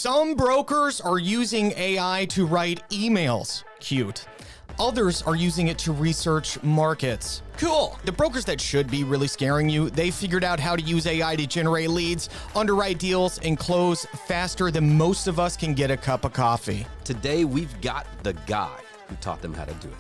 Some brokers are using AI to write emails. Cute. Others are using it to research markets. Cool. The brokers that should be really scaring you, they figured out how to use AI to generate leads, underwrite deals, and close faster than most of us can get a cup of coffee. Today, we've got the guy who taught them how to do it.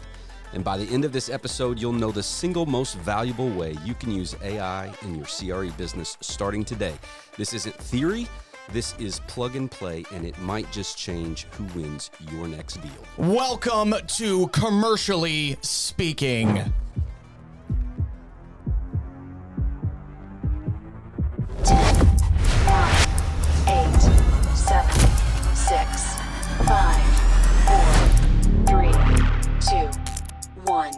And by the end of this episode, you'll know the single most valuable way you can use AI in your CRE business starting today. This isn't theory. This is plug and play, and it might just change who wins your next deal. Welcome to Commercially Speaking. 10, 9, 8, 7, 6, 5, 4, 3, 2, 1.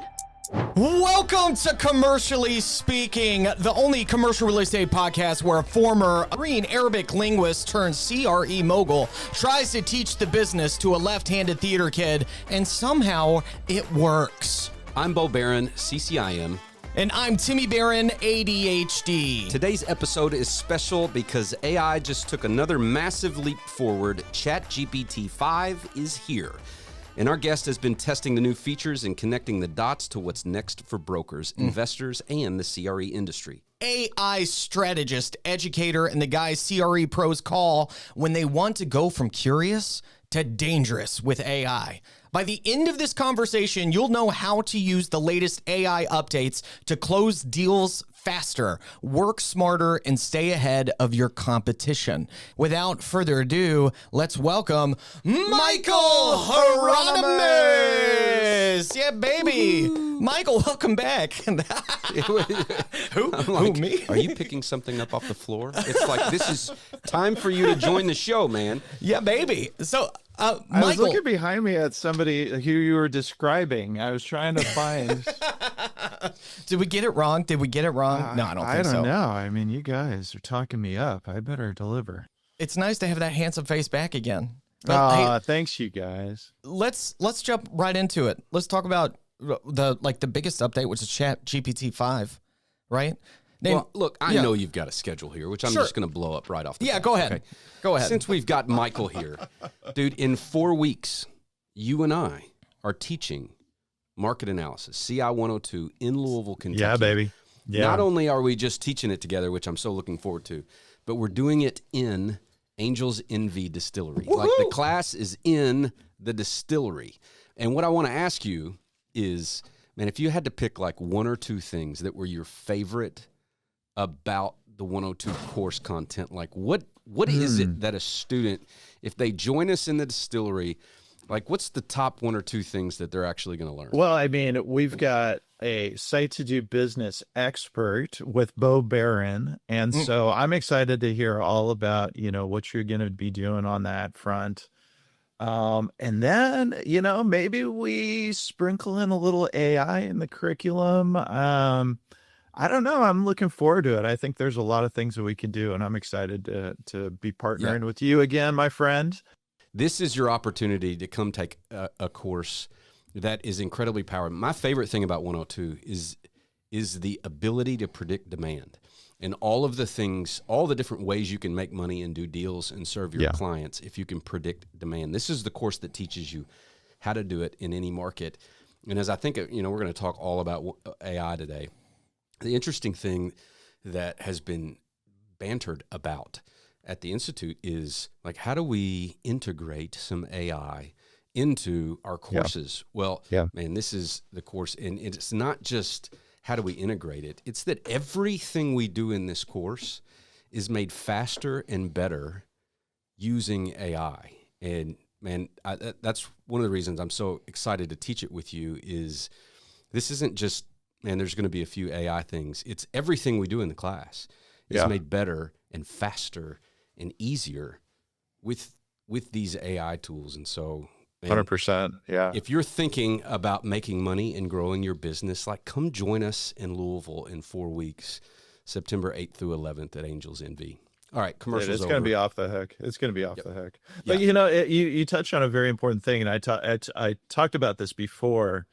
Welcome to Commercially Speaking, the only commercial real estate podcast where a former green Arabic linguist turned CRE mogul tries to teach the business to a left-handed theater kid, and somehow it works. I'm Barron, CCIM. And I'm Timmy, Barron, ADHD. Today's episode is special because AI just took another massive leap forward. ChatGPT 5 is here. And our guest has been testing the new features and connecting the dots to what's next for brokers, investors, and the CRE industry. AI strategist, educator, and the guys CRE pros call when they want to go from curious to dangerous with AI. By the end of this conversation, you'll know how to use the latest AI updates to close deals faster, work smarter, and stay ahead of your competition. Without further ado, let's welcome Michael Hironimus. Yeah, baby. Woo. Michael, welcome back. Who, me? Are you picking something up off the floor? It's like, this is time for you to join the show, man. Yeah, baby. So, Michael, I was looking behind me at somebody who you were describing. I was trying to find. Did we get it wrong? No, I don't think so. I don't know. I mean, you guys are talking me up. I better deliver. It's nice to have that handsome face back again. Thanks, you guys. Let's jump right into it. Let's talk about the biggest update, which is ChatGPT 5, right? Well, look, I know you've got a schedule here, which I'm just going to blow up right off the top. Go ahead. Okay? Go ahead. Since we've got Michael here, dude, in 4 weeks, you and I are teaching market analysis, CI 102 in Louisville, Kentucky. Yeah, baby. Yeah. Not only are we just teaching it together, which I'm so looking forward to, but we're doing it in Angel's Envy Distillery. Woo-hoo! Like, the class is in the distillery. And what I want to ask you is, man, if you had to pick like one or two things that were your favorite about the 102 course content, like what is it that a student, if they join us in the distillery, like what's the top one or two things that they're actually going to learn? Well, I mean, we've got a site to do business expert with Barron. And so I'm excited to hear all about, what you're going to be doing on that front. And then, maybe we sprinkle in a little AI in the curriculum. I don't know. I'm looking forward to it. I think there's a lot of things that we can do, and I'm excited to be partnering with you again, my friend. This is your opportunity to come take a course that is incredibly powerful. My favorite thing about 102 is the ability to predict demand and all of the things, all the different ways you can make money and do deals and serve your clients if you can predict demand. This is the course that teaches you how to do it in any market. And as I think, we're going to talk all about AI today. The interesting thing that has been bantered about at the Institute is, like, how do we integrate some AI into our courses? Well, man, this is the course, and it's not just how do we integrate it. It's that everything we do in this course is made faster and better using AI. And, man, that's one of the reasons I'm so excited to teach it with you is this isn't just, man, there's going to be a few AI things. It's everything we do in the class is made better and faster and easier with these AI tools. And so, man, 100%. Yeah. If you're thinking about making money and growing your business, like, come join us in Louisville in 4 weeks, September 8th through 11th at Angel's Envy. All right, commercials. It's going to be off the hook. It's going to be off the hook. But you touched on a very important thing, and I talked about this before.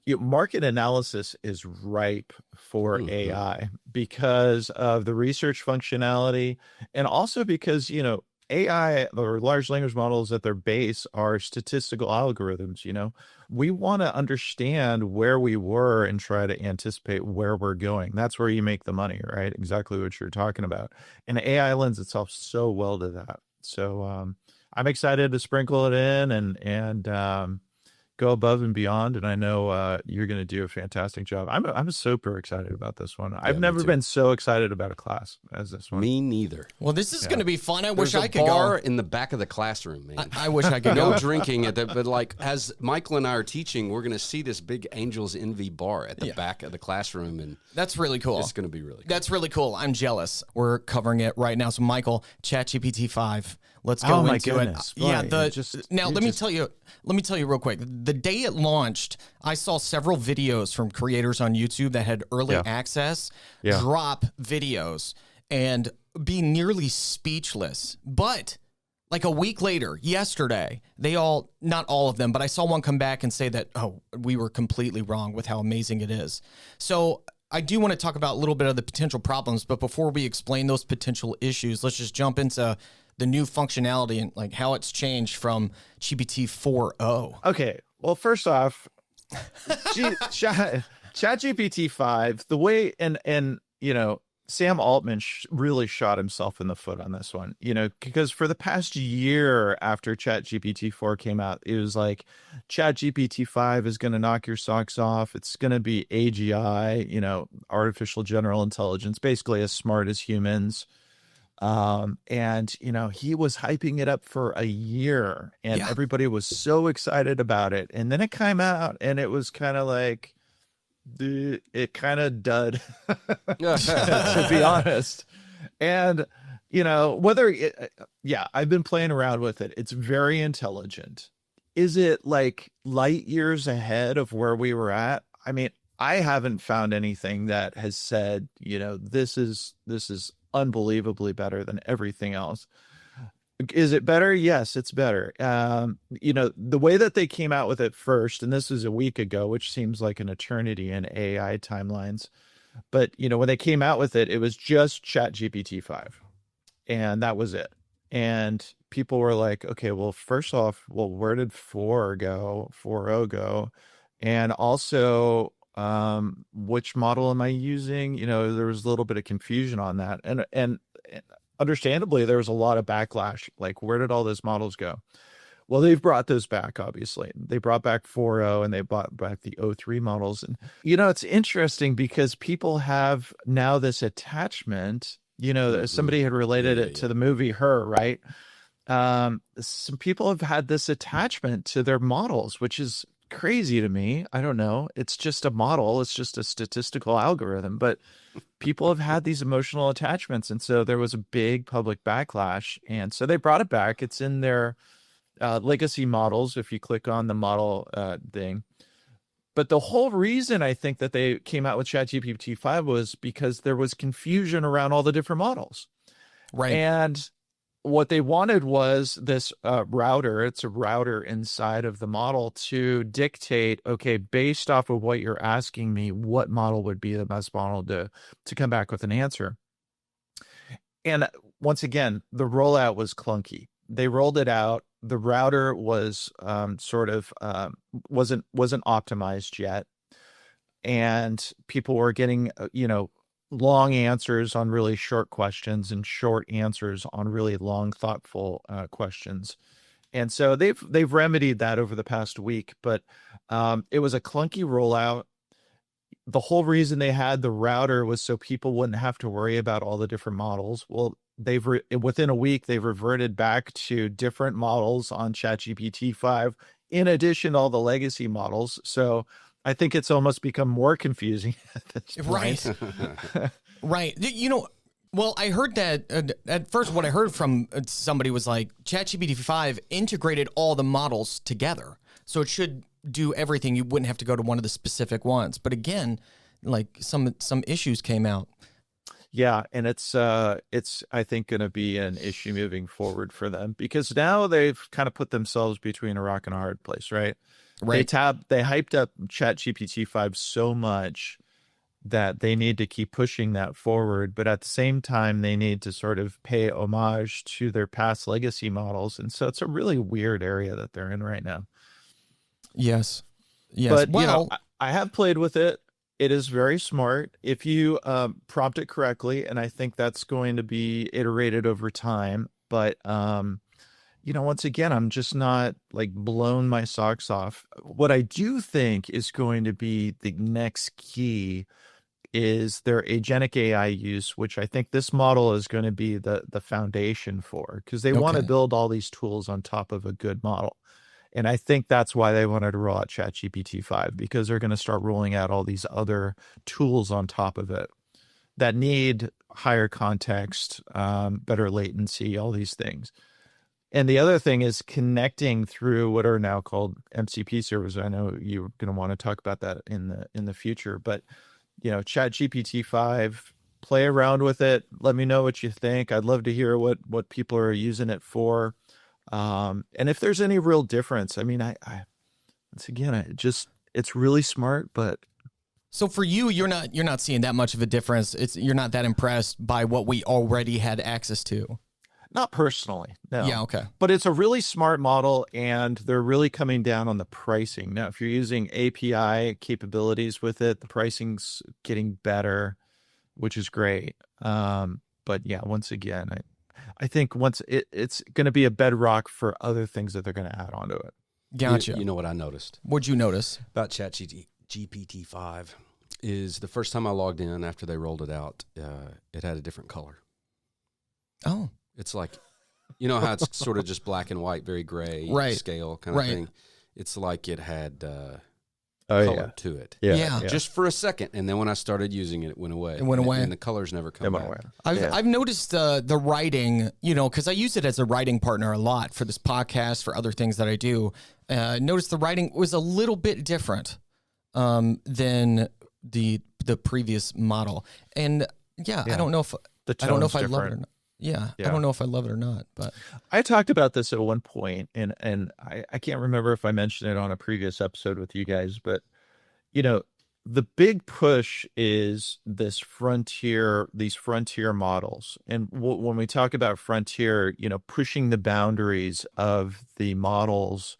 Market analysis is ripe for AI because of the research functionality, and also because AI or large language models at their base are statistical algorithms. We want to understand where we were and try to anticipate where we're going. That's where you make the money, right? Exactly what you're talking about. And AI lends itself so well to that. So I'm excited to sprinkle it in and go above and beyond. And I know you're going to do a fantastic job. I'm super excited about this one. I've never been so excited about a class as this one. Me neither. Well, this is going to be fun. I There's wish I could bar go. in the back of the classroom, man. I wish I could No go. drinking at that, but like as Michael and I are teaching, we're going to see this big Angels Envy bar at the back of the classroom, and That's really cool. it's going to be really cool. That's really cool. I'm jealous. We're covering it right now. So, Michael, ChatGPT 5. Let's go Oh, my into goodness. it. Yeah. Boy, Let me tell you real quick. The day it launched, I saw several videos from creators on YouTube that had early access drop videos and be nearly speechless. But like a week later, yesterday, not all of them, but I saw one come back and say that, oh, we were completely wrong with how amazing it is. So I do want to talk about a little bit of the potential problems, but before we explain those potential issues, let's just jump into the new functionality and like how it's changed from GPT 4.0. Okay. Well, first off, ChatGPT 5, the way, and Sam Altman really shot himself in the foot on this one, because for the past year after ChatGPT 4 came out, it was like ChatGPT 5 is going to knock your socks off. It's going to be AGI, artificial general intelligence, basically as smart as humans. And he was hyping it up for a year and everybody was so excited about it. And then it came out and it was kind of like, it kind of dud, to be honest. And, I've been playing around with it. It's very intelligent. Is it like light years ahead of where we were at? I mean, I haven't found anything that has said, this is unbelievably better than everything else. Is it better? Yes, it's better. The way that they came out with it first, and this is a week ago, which seems like an eternity in AI timelines. But, when they came out with it, it was just ChatGPT 5 and that was it. And people were like, okay, well, first off, where did 4.0 go? And also, which model am I using? There was a little bit of confusion on that. And understandably, there was a lot of backlash. Like, where did all those models go? Well, they've brought those back, obviously. They brought back 4.0 and they brought back the 03 models. And, it's interesting because people have now this attachment, somebody had related it to the movie Her, right? Some people have had this attachment to their models, which is crazy to me. I don't know. It's just a model. It's just a statistical algorithm, but people have had these emotional attachments. And so there was a big public backlash. And so they brought it back. It's in their legacy models. If you click on the model thing, but the whole reason I think that they came out with ChatGPT 5 was because there was confusion around all the different models. Right. And what they wanted was this router. It's a router inside of the model to dictate, okay, based off of what you're asking me, what model would be the best model to come back with an answer. And once again, the rollout was clunky. They rolled it out. The router was wasn't optimized yet. And people were getting, long answers on really short questions and short answers on really long, thoughtful questions. And so they've remedied that over the past week, but it was a clunky rollout. The whole reason they had the router was so people wouldn't have to worry about all the different models. Well, within a week, they've reverted back to different models on ChatGPT 5, in addition to all the legacy models. So I think it's almost become more confusing at this point. Right. Right. Well, I heard that at first what I heard from somebody was like ChatGPT 5 integrated all the models together. So it should do everything. You wouldn't have to go to one of the specific ones. But again, like some issues came out. Yeah, and it's I think going to be an issue moving forward for them because now they've kind of put themselves between a rock and a hard place, right? Right. They hyped up ChatGPT 5 so much that they need to keep pushing that forward, but at the same time, they need to sort of pay homage to their past legacy models. And so it's a really weird area that they're in right now. Yes. Yes. But, well, I have played with it. It is very smart if you prompt it correctly, and I think that's going to be iterated over time. But, once again, I'm just not like blown my socks off. What I do think is going to be the next key is their agentic AI use, which I think this model is going to be the foundation for, because they want to build all these tools on top of a good model. And I think that's why they wanted to roll out ChatGPT 5, because they're going to start rolling out all these other tools on top of it that need higher context, better latency, all these things. And the other thing is connecting through what are now called MCP servers. I know you're going to want to talk about that in the future, but ChatGPT 5, play around with it. Let me know what you think. I'd love to hear what people are using it for. And if there's any real difference, I mean, once again, it's really smart, but. So for you, you're not seeing that much of a difference. You're not that impressed by what we already had access to. Not personally, no. Yeah, okay. But it's a really smart model, and they're really coming down on the pricing. Now, if you're using API capabilities with it, the pricing's getting better, which is great. But yeah, once again, I think once it's going to be a bedrock for other things that they're going to add onto it. Gotcha. You know what I noticed? What'd you notice? About ChatGPT 5 is the first time I logged in after they rolled it out, it had a different color. Oh. It's like, you know how it's sort of just black and white, very gray scale kind of thing. It's like it had color to it. Yeah. Just for a second. And then when I started using it, it went away. And the colors never come back. I've noticed the writing, because I use it as a writing partner a lot for this podcast, for other things that I do. Noticed the writing was a little bit different than the previous model. And I don't know if I love it or not. Yeah, I don't know if I love it or not, but I talked about this at one point, and I can't remember if I mentioned it on a previous episode with you guys, but the big push is these frontier models. And when we talk about frontier, pushing the boundaries of the models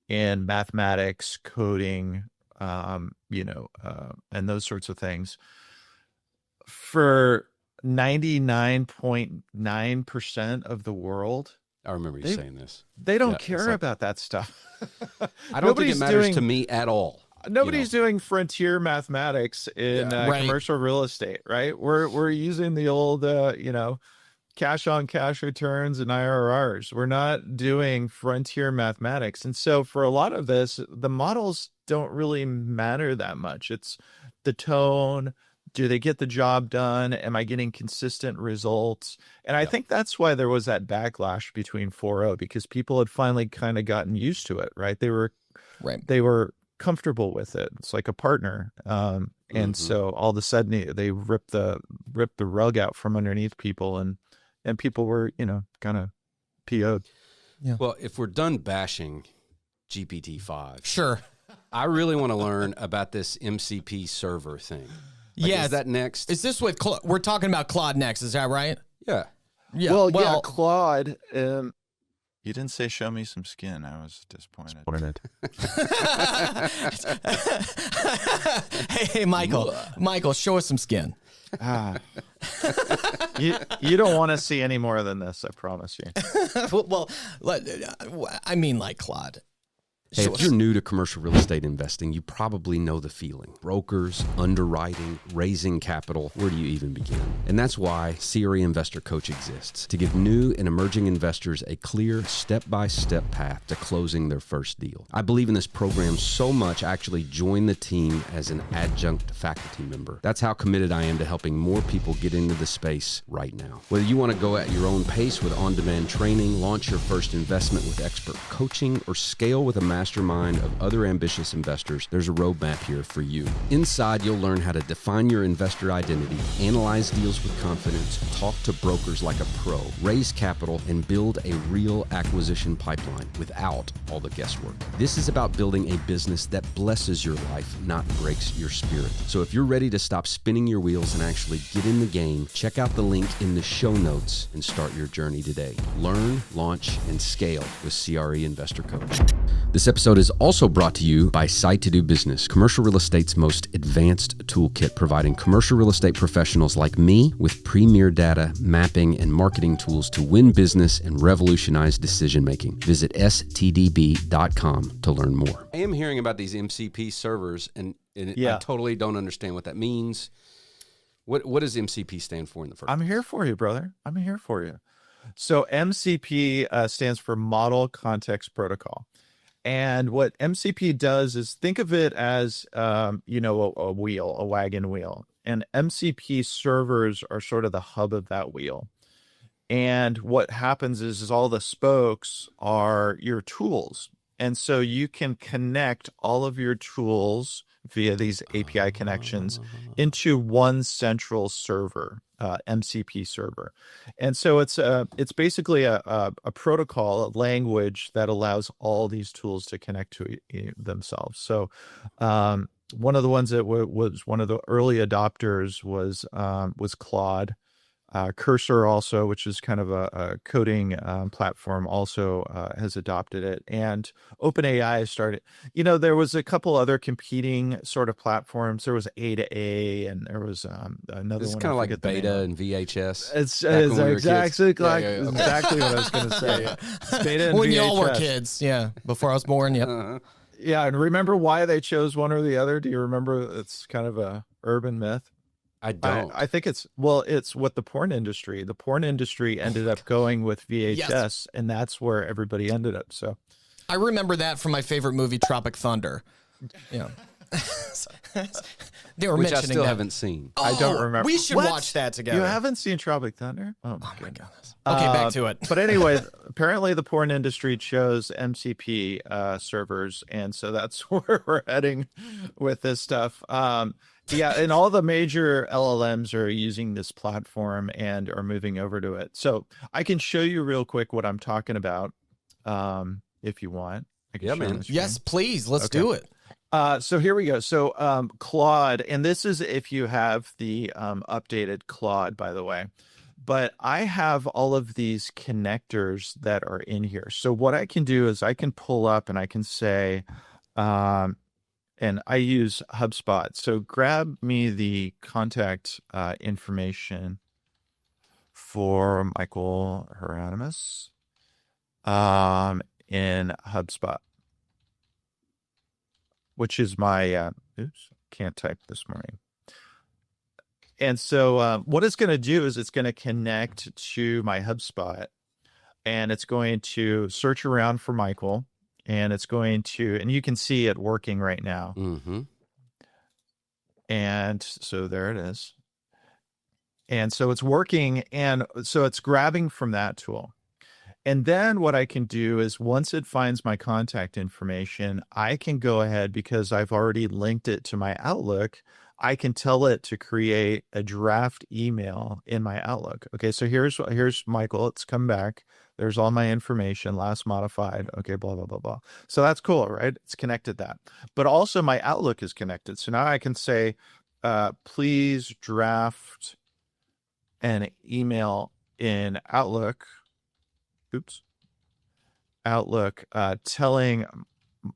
in mathematics, coding, and those sorts of things. For 99.9% of the world. I remember you saying this. They don't care about that stuff. I don't think it matters to me at all. Nobody's doing frontier mathematics in commercial real estate, right? We're using the old, cash on cash returns and IRRs. We're not doing frontier mathematics. And so for a lot of this, the models don't really matter that much. It's the tone. Do they get the job done? Am I getting consistent results? And I think that's why there was that backlash between 4.0, because people had finally kind of gotten used to it, right? They were comfortable with it. It's like a partner. And so all of a sudden they ripped the rug out from underneath people, and people were, kind of PO'd. Yeah. Well, if we're done bashing GPT-5, sure. I really want to learn about this MCP server thing. Is that next? Is this with we're talking about Claude next? Is that right? Yeah. Yeah. Well, Claude. You didn't say show me some skin. I was disappointed. Hey, Michael, show us some skin. You don't want to see any more than this. I promise you. Well, I mean, like Claude. Hey, if you're new to commercial real estate investing, you probably know the feeling. Brokers, underwriting, raising capital, where do you even begin? And that's why CRE Investor Coach exists, to give new and emerging investors a clear step-by-step path to closing their first deal. I believe in this program so much, I actually joined the team as an adjunct faculty member. That's how committed I am to helping more people get into the space right now. Whether you want to go at your own pace with on-demand training, launch your first investment with expert coaching, or scale with a mastermind of other ambitious investors, there's a roadmap here for you. Inside, you'll learn how to define your investor identity, analyze deals with confidence, talk to brokers like a pro, raise capital, and build a real acquisition pipeline without all the guesswork. This is about building a business that blesses your life, not breaks your spirit. So if you're ready to stop spinning your wheels and actually get in the game, check out the link in the show notes and start your journey today. Learn, launch, and scale with CRE Investor Coach. This episode is also brought to you by Site to Do Business, commercial real estate's most advanced toolkit, providing commercial real estate professionals like me with premier data, mapping, and marketing tools to win business and revolutionize decision-making. Visit stdb.com to learn more. I am hearing about these MCP servers, and I totally don't understand what that means. What does MCP stand for in the first place? I'm here for you, brother. I'm here for you. So MCP stands for Model Context Protocol. And what MCP does is think of it as, a wheel, a wagon wheel. And MCP servers are sort of the hub of that wheel. And what happens is all the spokes are your tools. And so you can connect all of your tools via these API connections into one central server, MCP server. And so it's basically a protocol, a language that allows all these tools to connect to themselves. So one of the ones that was one of the early adopters was Claude. Cursor also, which is kind of a coding platform, also has adopted it. And OpenAI started, there was a couple other competing sort of platforms. There was A to A, and there was another It's one. kind of like Beta and VHS. It's exactly what I was going to say. Yeah. It's Beta and When VHS. y'all were kids, before I was born, Yeah, and remember why they chose one or the other? Do you remember? It's kind of a urban myth. I don't. I think it's what the porn industry ended up going with VHS, and that's where everybody ended up. So I remember that from my favorite movie, Tropic Thunder. Yeah. They were Which I mentioning still that. haven't seen. I don't remember. We should watch that together. You haven't seen Tropic Thunder? Oh my goodness. Okay, back to it. But anyway, apparently the porn industry chose MCP servers, and so that's where we're heading with this stuff. Yeah, and all the major LLMs are using this platform and are moving over to it. So I can show you real quick what I'm talking about, if you want. I can show you on the screen. Yes, please. Let's do it. So here we go. So Claude, and this is if you have the updated Claude, by the way. But I have all of these connectors that are in here. So what I can do is I can pull up and I can say, and I use HubSpot. So grab me the contact information for Michael Hironimus in HubSpot, which is my, can't type this morning. And so what it's going to do is it's going to connect to my HubSpot, and it's going to search around for Michael. And it's going to, and you can see it working right now. Mm-hmm. And so there it is. And so it's working. And so it's grabbing from that tool. And then what I can do is once it finds my contact information, I can go ahead, because I've already linked it to my Outlook. I can tell it to create a draft email in my Outlook. Okay, so here's Michael. It's come back. There's all my information, last modified. Okay, blah, blah, blah, blah. So that's cool, right? It's connected that. But also my Outlook is connected. So now I can say, please draft an email in Outlook. Oops. Outlook, telling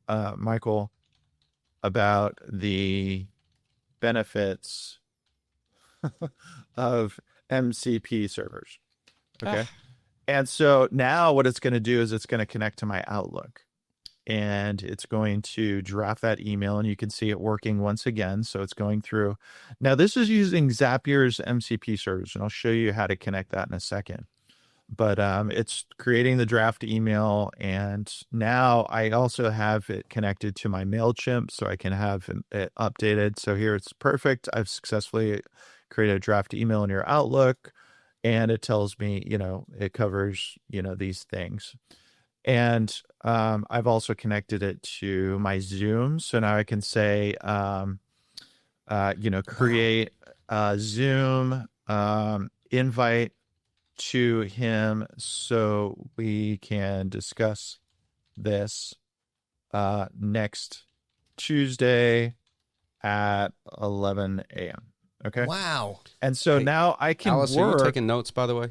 Michael about the benefits of MCP servers. Okay. And so now what it's going to do is it's going to connect to my Outlook, and it's going to draft that email, and you can see it working once again. So it's going through. Now this is using Zapier's MCP servers, and I'll show you how to connect that in a second. But it's creating the draft email, and now I also have it connected to my MailChimp, so I can have it updated. So here it's perfect. I've successfully created a draft email in your Outlook, and it tells me, it covers, these things. And I've also connected it to my Zoom. So now I can say, create a Zoom invite to him so we can discuss this next Tuesday at 11 a.m. Okay. Wow. And so now I can Alice, work. are you taking notes, by the way?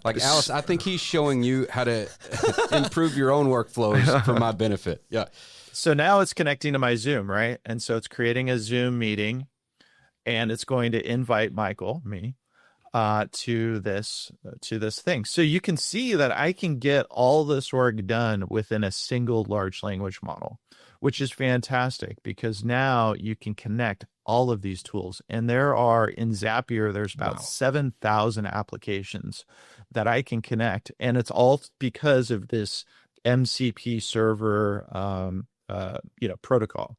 Like, Alice, I think he's showing you how to improve your own workflows for my benefit. Yeah. So now it's connecting to my Zoom, right? And so it's creating a Zoom meeting, and it's going to invite Michael, me, to this thing. So you can see that I can get all this work done within a single large language model, which is fantastic because now you can connect all of these tools. And there are, in Zapier, there's about 7,000 applications that I can connect. And it's all because of this MCP server, protocol.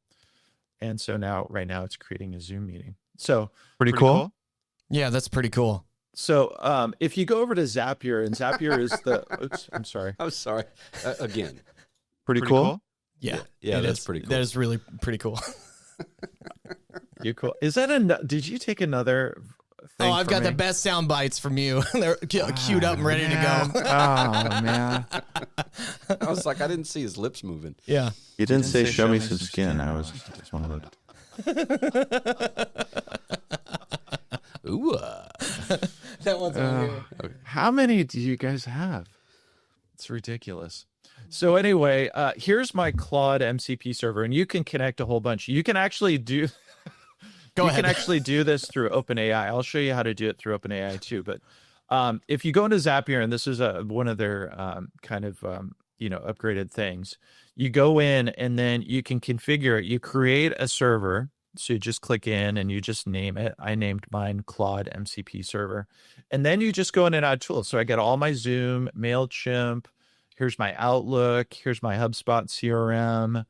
And so right now it's creating a Zoom meeting. So pretty cool. Yeah, that's pretty cool. So if you go over to Zapier, and Zapier is the, oops, I'm sorry. I'm sorry. Again. Pretty cool. Yeah, Yeah, that's pretty cool. That is really pretty cool. You cool. Is that did you take another thing? Oh, I've got the best sound bites from you. They're queued up and ready to go. Oh, man. I was like, I didn't see his lips moving. Yeah. You didn't say show me some skin. I was just one of the. Ooh. That one's on here. Okay. How many do you guys have? It's ridiculous. So anyway, here's my Claude MCP server, and you can connect a whole bunch. You can actually do Go ahead. You can actually do this through OpenAI. I'll show you how to do it through OpenAI too. But if you go into Zapier, and this is one of their upgraded things, you go in and then you can configure it. You create a server. So you just click in and you just name it. I named mine Claude MCP server. And then you just go in and add tools. So I get all my Zoom, MailChimp. Here's my Outlook. Here's my HubSpot CRM.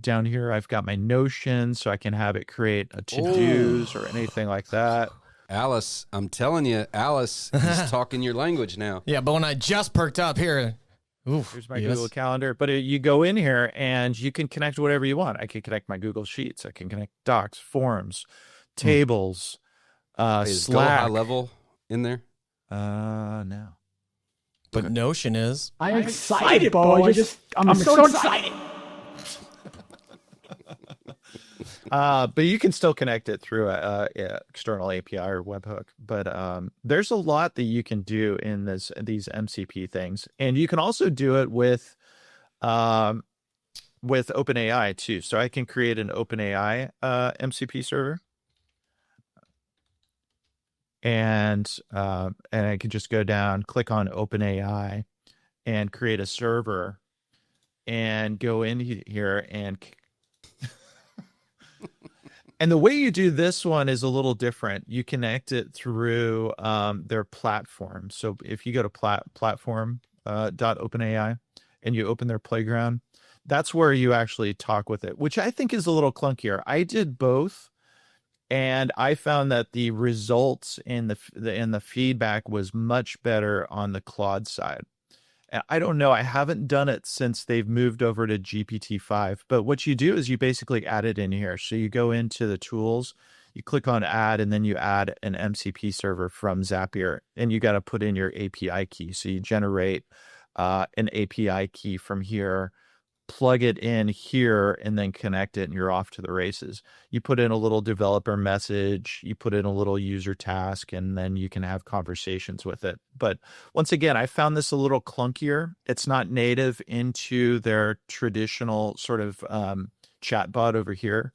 Down here, I've got my Notion, so I can have it create a to-dos or anything like that. Alice, I'm telling you, Alice is talking your language now. Yeah, but when I just perked up here, here's my Google Calendar. But you go in here and you can connect whatever you want. I can connect my Google Sheets. I can connect Docs, Forms, Tables, Is Go Slack. High Level in there? No. But Notion is. I'm excited, Bo. I'm so excited. But you can still connect it through a external API or webhook. But there's a lot that you can do in these MCP things, and you can also do it with OpenAI too. So I can create an OpenAI MCP server, and I can just go down, click on OpenAI, and create a server, and go in here and. And the way you do this one is a little different. You connect it through their platform. So if you go to platform.openai and you open their playground, that's where you actually talk with it, which I think is a little clunkier. I did both, and I found that the results and the feedback was much better on the Claude side. I don't know. I haven't done it since they've moved over to GPT-5. But what you do is you basically add it in here. So you go into the tools, you click on add, and then you add an MCP server from Zapier. And you got to put in your API key. So you generate an API key from here, plug it in here, and then connect it, and you're off to the races. You put in a little developer message, you put in a little user task, and then you can have conversations with it. But once again, I found this a little clunkier. It's not native into their traditional sort of chatbot over here.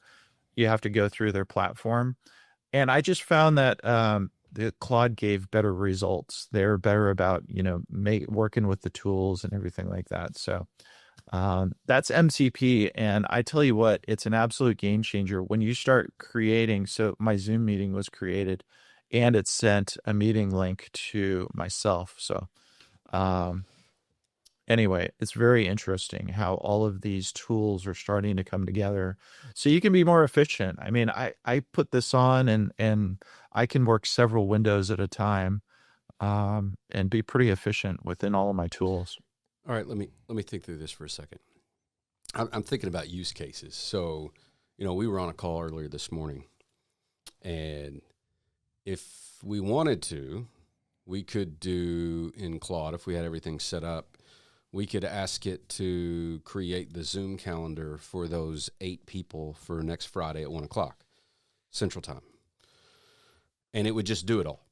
You have to go through their platform. And I just found that the Claude gave better results. They're better about, working with the tools and everything like that. So that's MCP. And I tell you what, it's an absolute game changer when you start creating. So my Zoom meeting was created and it sent a meeting link to myself. So, anyway, it's very interesting how all of these tools are starting to come together so you can be more efficient. I mean, I put this on and I can work several windows at a time. and be pretty efficient within all of my tools. All right, let me think through this for a second. I'm thinking about use cases. So, we were on a call earlier this morning, and if we wanted to, we could do in Claude, if we had everything set up, we could ask it to create the Zoom calendar for those 8 people for next Friday at 1 o'clock Central Time. And it would just do it all.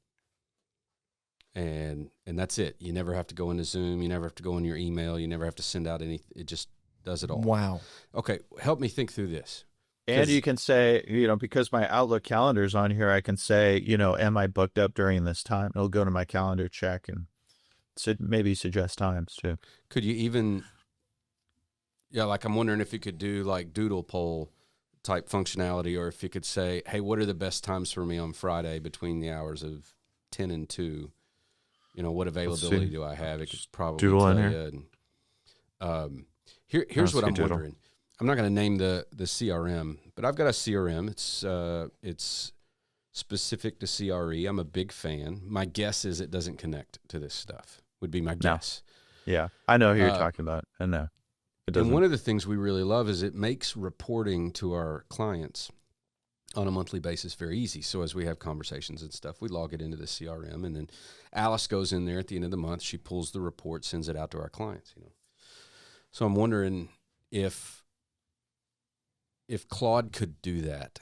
And that's it. You never have to go into Zoom. You never have to go in your email. You never have to send out anything. It just does it all. Wow. Okay, help me think through this. And you can say, because my Outlook calendar is on here, I can say, am I booked up during this time? It'll go to my calendar, check, and maybe suggest times too. Could you even, like I'm wondering if you could do like doodle poll type functionality, or if you could say, hey, what are the best times for me on Friday between the hours of 10 and 2? What availability do I have? It could probably doodle tell in you. And, here's what I'm wondering. I'm not going to name the CRM, but I've got a CRM. It's specific to CRE. I'm a big fan. My guess is it doesn't connect to this stuff, would be my guess. Yeah, I know who you're talking about. I know. It doesn't. And one of the things we really love is it makes reporting to our clients on a monthly basis very easy. So as we have conversations and stuff, we log it into the CRM, and then Alice goes in there at the end of the month. She pulls the report, sends it out to our clients. So I'm wondering if Claude could do that.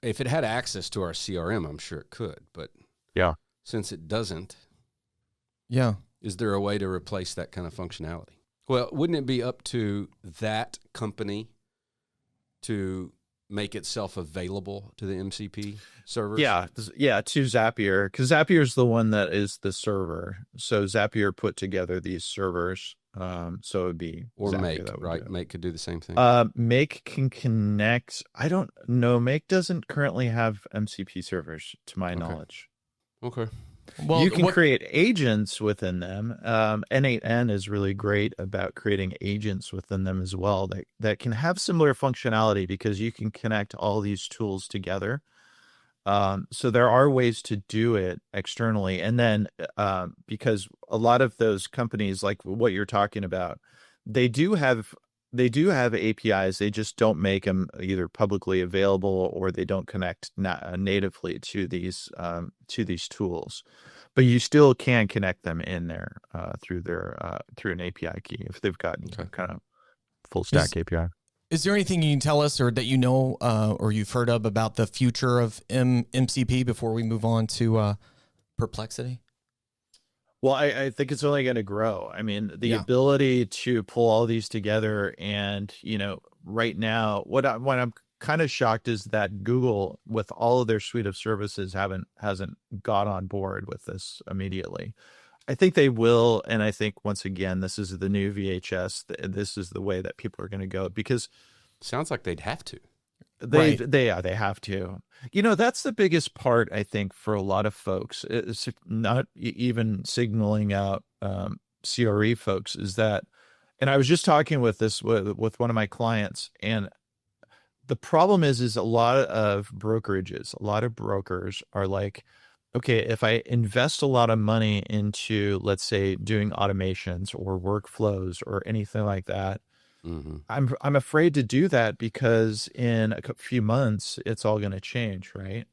If it had access to our CRM, I'm sure it could. But yeah, since it doesn't, is there a way to replace that kind of functionality? Well, wouldn't it be up to that company to make itself available to the MCP servers? Yeah, to Zapier, because Zapier is the one that is the server. So Zapier put together these servers. So it would be Zapier Make, right? Make could do the same thing. Make can connect. I don't know. Make doesn't currently have MCP servers, to my knowledge. Okay. Well, you can create agents within them. N8N is really great about creating agents within them as well that can have similar functionality, because you can connect all these tools together. So there are ways to do it externally. And then because a lot of those companies, like what you're talking about, they do have APIs. They just don't make them either publicly available, or they don't connect natively to these tools. But you still can connect them in there through an API key if they've got kind of full stack API. Is there anything you can tell us, or that or you've heard of, about the future of MCP before we move on to Perplexity? Well, I think it's only going to grow. I mean, the ability to pull all these together, and right now, what I'm kind of shocked is that Google, with all of their suite of services, hasn't got on board with this immediately. I think they will, and I think once again, this is the new VHS. This is the way that people are going to go, because sounds like they'd have to. They have to. That's the biggest part, I think, for a lot of folks. It's not even signaling out CRE folks, is that, and I was just talking with one of my clients, and the problem is a lot of brokerages, a lot of brokers are like, okay, if I invest a lot of money into, let's say, doing automations or workflows or anything like that, I'm afraid to do that, because in a few months it's all going to change, right?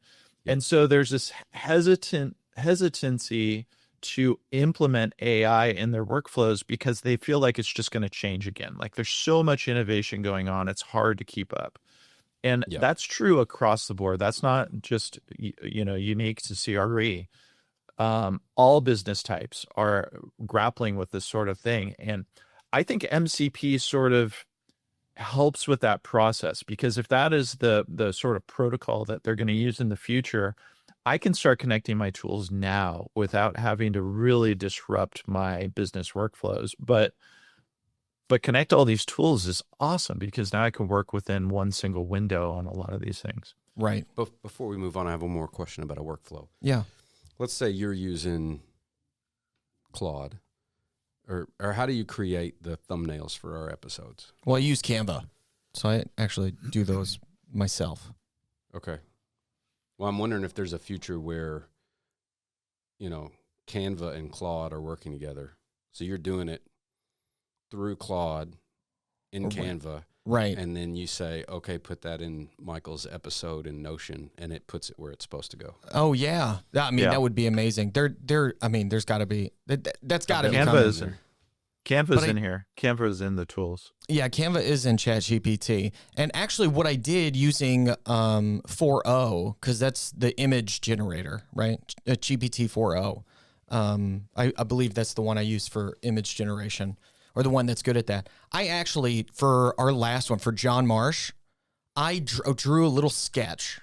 Yep. And so there's this hesitancy to implement AI in their workflows, because they feel like it's just going to change again. Like, there's so much innovation going on, it's hard to keep up. And that's true across the board. That's not just unique to CRE. All business types are grappling with this sort of thing. And I think MCP sort of helps with that process, because if that is the sort of protocol that they're going to use in the future, I can start connecting my tools now without having to really disrupt my business workflows. But connect all these tools is awesome, because now I can work within one single window on a lot of these things. Right. But before we move on, I have one more question about a workflow. Yeah. Let's say you're using Claude, or how do you create the thumbnails for our episodes? Well, I use Canva, so I actually do those myself. Okay. Well, I'm wondering if there's a future where Canva and Claude are working together. So you're doing it through Claude in Canva. Right. And then you say, okay, put that in Michael's episode in Notion, and it puts it where it's supposed to go. Oh yeah. I mean, that would be amazing. There's got to be, that's got to be coming. Canva's in here. Canva's in the tools. Yeah, Canva is in ChatGPT. And actually what I did using 4o, because that's the image generator, right? GPT 4o. I believe that's the one I use for image generation, or the one that's good at that. I actually, for our last one, for John Marsh, I drew a little sketch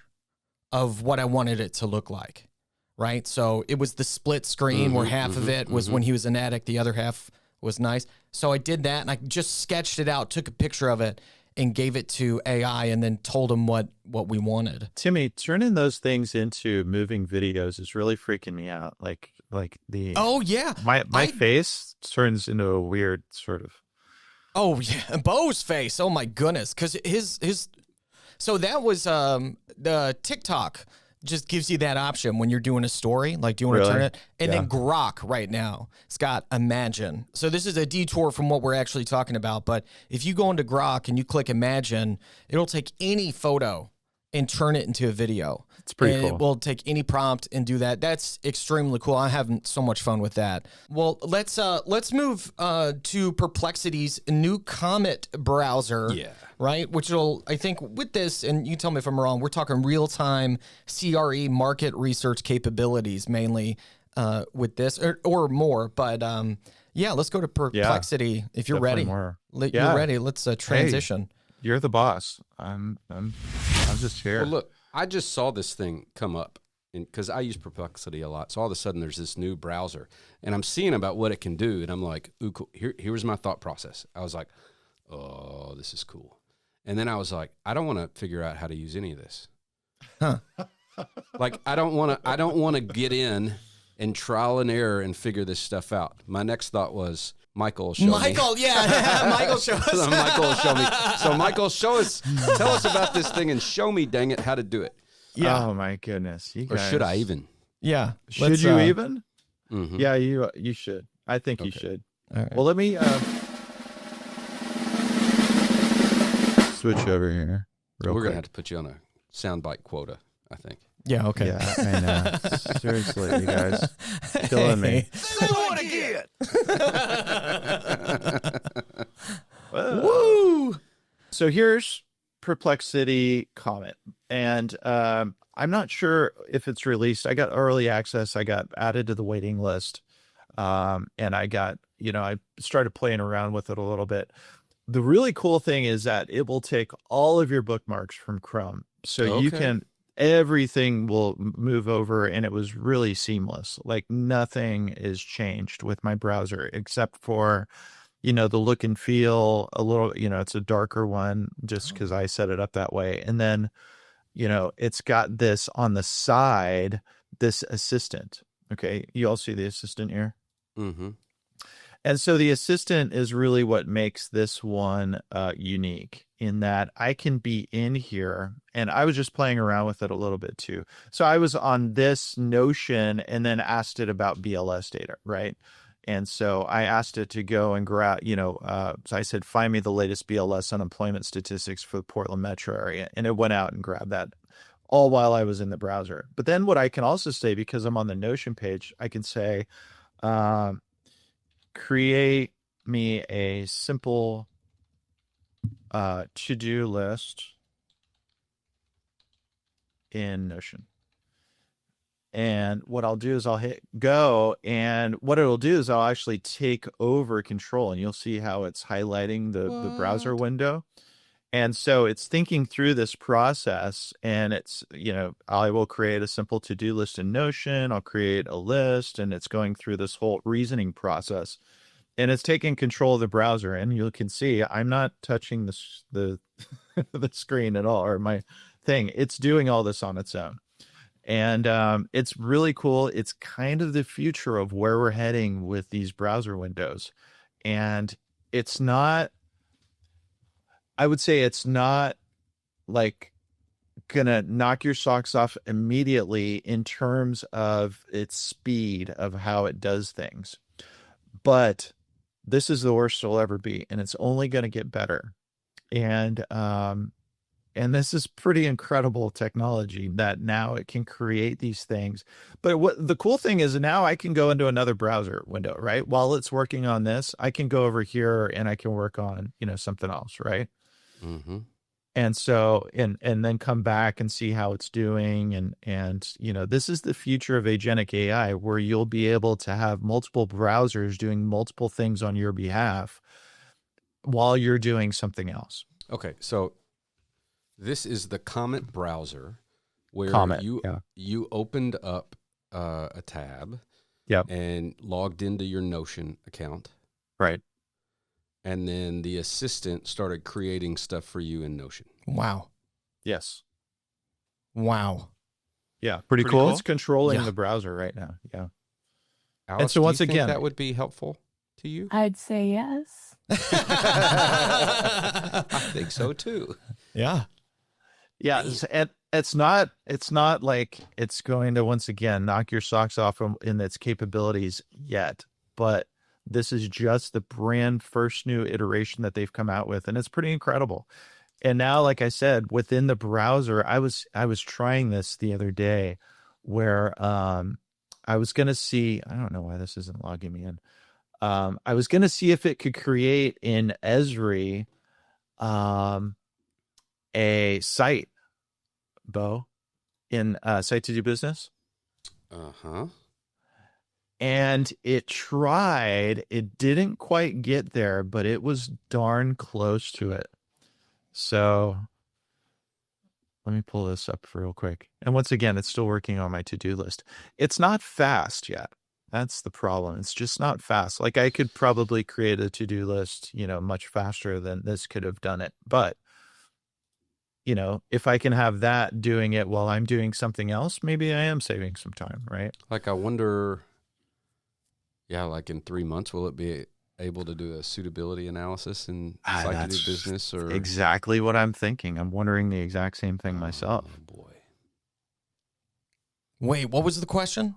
of what I wanted it to look like, right? So it was the split screen where half of it was when he was an addict, the other half was nice. So I did that, and I just sketched it out, took a picture of it, and gave it to AI, and then told him what we wanted. Timmy, turning those things into moving videos is really freaking me out. Like the my face turns into a weird sort of. Oh yeah, Bo's face. Oh my goodness, because his. So that was the TikTok just gives you that option when you're doing a story, like, do you want to turn it? And then Grok right now, it's got Imagine. So this is a detour from what we're actually talking about. But if you go into Grok and you click Imagine, it'll take any photo and turn it into a video. It's pretty cool. It will take any prompt and do that. That's extremely cool. I'm having so much fun with that. Well, let's move to Perplexity's new Comet browser. Yeah. Right, which will, I think, with this, and you tell me if I'm wrong, we're talking real-time CRE market research capabilities mainly with this, or more. But yeah, let's go to Perplexity if you're ready. More. You're ready. Let's transition. Hey, you're the boss. I'm just here. Well, look, I just saw this thing come up because I use Perplexity a lot. So all of a sudden, there's this new browser, and I'm seeing about what it can do, and I'm like, ooh, cool. Here's my thought process. I was like, oh, this is cool. And then I was like, I don't want to figure out how to use any of this. Huh. Like, I don't want to get in and trial and error and figure this stuff out. My next thought was, Michael will show me. Michael, show us. So Michael will show me. So Michael, tell us about this thing and show me, dang it, how to do it. Yeah. Oh my goodness. You guys. Or should I even? Yeah. Should you even? Mm-hmm. Yeah, you should. I think you should. All right. Well, let me switch over here. We're going to have to put you on a soundbite quota, I think. Yeah, okay. Yeah, I know. Seriously, you guys. Killing me. Say what again? Woo! So here's Perplexity Comet. And I'm not sure if it's released. I got early access. I got added to the waiting list. And I got, I started playing around with it a little bit. The really cool thing is that it will take all of your bookmarks from Chrome. So everything will move over, and it was really seamless. Like, nothing is changed with my browser except for, the look and feel a little, it's a darker one just because I set it up that way. And then, it's got this on the side, this assistant. Okay. You all see the assistant here? Mm-hmm. And so the assistant is really what makes this one unique, in that I can be in here, and I was just playing around with it a little bit too. So I was on this Notion and then asked it about BLS data, right? And so I asked it to go and grab, so I said, find me the latest BLS unemployment statistics for the Portland metro area. And it went out and grabbed that all while I was in the browser. But then what I can also say, because I'm on the Notion page, I can say, create me a simple to-do list in Notion. And what I'll do is I'll hit go, and what it'll do is I'll actually take over control, and you'll see how it's highlighting the browser window. And so it's thinking through this process, and it's, I will create a simple to-do list in Notion. I'll create a list, and it's going through this whole reasoning process, and it's taking control of the browser. And you can see I'm not touching the the screen at all, or my thing. It's doing all this on its own. And it's really cool. It's kind of the future of where we're heading with these browser windows. And it's not, I would say it's not like gonna knock your socks off immediately in terms of its speed of how it does things. But this is the worst it'll ever be, and it's only going to get better. And this is pretty incredible technology that now it can create these things. But what the cool thing is, now I can go into another browser window, right? While it's working on this, I can go over here and I can work on, something else, right? Mm-hmm. And so, and then come back and see how it's doing. And this is the future of agentic AI, where you'll be able to have multiple browsers doing multiple things on your behalf while you're doing something else. Okay, so this is the Comet browser where Comet, you opened up a tab, Yep. and logged into your Notion account, Right. and then the assistant started creating stuff for you in Notion. Wow. Yes. Wow. Yeah. Pretty Pretty cool. cool. It's controlling Yeah. the browser right now. Yeah. Alice, so do once you think again- that would be helpful to you? I'd say yes. I think so too. Yeah. Yeah. It's not like it's going to, once again, knock your socks off in its capabilities yet, but this is just the brand first new iteration that they've come out with, and it's pretty incredible. And now, like I said, within the browser, I was trying this the other day, where I was going to see, I don't know why this isn't logging me in. I was going to see if it could create in Esri a site, Bo, in Site to Do Business. Uh-huh. And it tried. It didn't quite get there, but it was darn close to it. So let me pull this up real quick. And once again, it's still working on my to-do list. It's not fast yet. That's the problem. It's just not fast. Like, I could probably create a to-do list, much faster than this could have done it. But, if I can have that doing it while I'm doing something else, maybe I am saving some time, right? Like, I wonder, like in 3 months, will it be able to do a suitability analysis in Site to Do That's Business? Or exactly what I'm thinking. I'm wondering the exact same thing myself. Oh, boy. Wait, what was the question?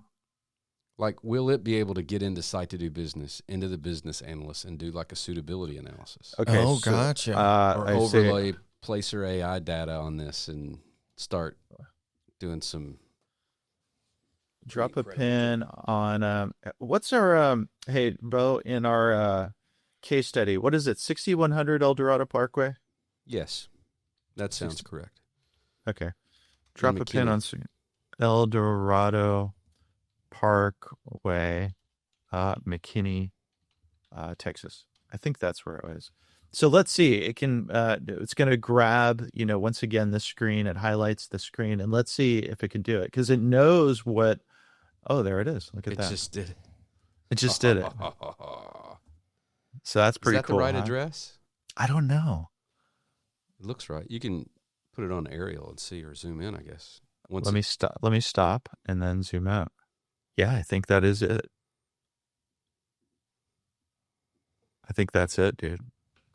Like, will it be able to get into Site to Do Business, into the business analyst, and do like a suitability analysis? Okay. Oh, so, gotcha. Or I see. overlay Placer AI data on this and start doing some. Drop a pin on what's our hey Bo, in our case study, what is it, 6100 El Dorado Parkway? Yes, that sounds correct. Okay, drop a pin McKinney. on El Dorado Parkway, McKinney, Texas. I think that's where it was. So let's see. It can. It's going to grab, once again, the screen. It highlights the screen, and let's see if it can do it, because it knows what. Oh, there it is. Look at It that. just did it. It just did it. So that's pretty Is that cool. the right huh? address? I don't know. It looks right. You can put it on aerial and see, or zoom in, I guess. Let me stop. Let me stop and then zoom out. Yeah, I think that is it. I think that's it, dude.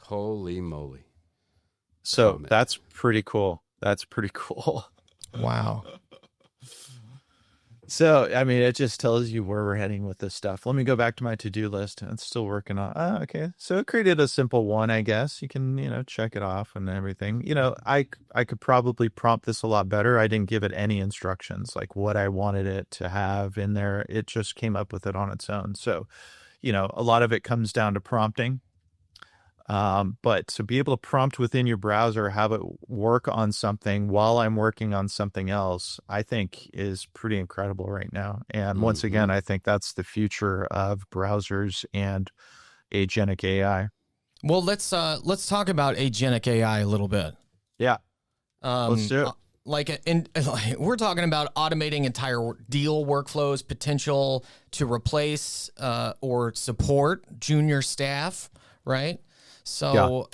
Holy moly. So Comet. that's pretty cool. That's pretty cool. Wow. So, I mean, it just tells you where we're heading with this stuff. Let me go back to my to-do list. It's still working on. Okay. So it created a simple one, I guess. You can, check it off and everything. I could probably prompt this a lot better. I didn't give it any instructions, like what I wanted it to have in there. It just came up with it on its own. So, a lot of it comes down to prompting. But to be able to prompt within your browser, have it work on something while I'm working on something else, I think is pretty incredible right now. And once again, I think that's the future of browsers and agentic AI. Well, let's talk about agentic AI a little bit. Yeah. Let's do it. We're talking about automating entire deal workflows, potential to replace or support junior staff, right? So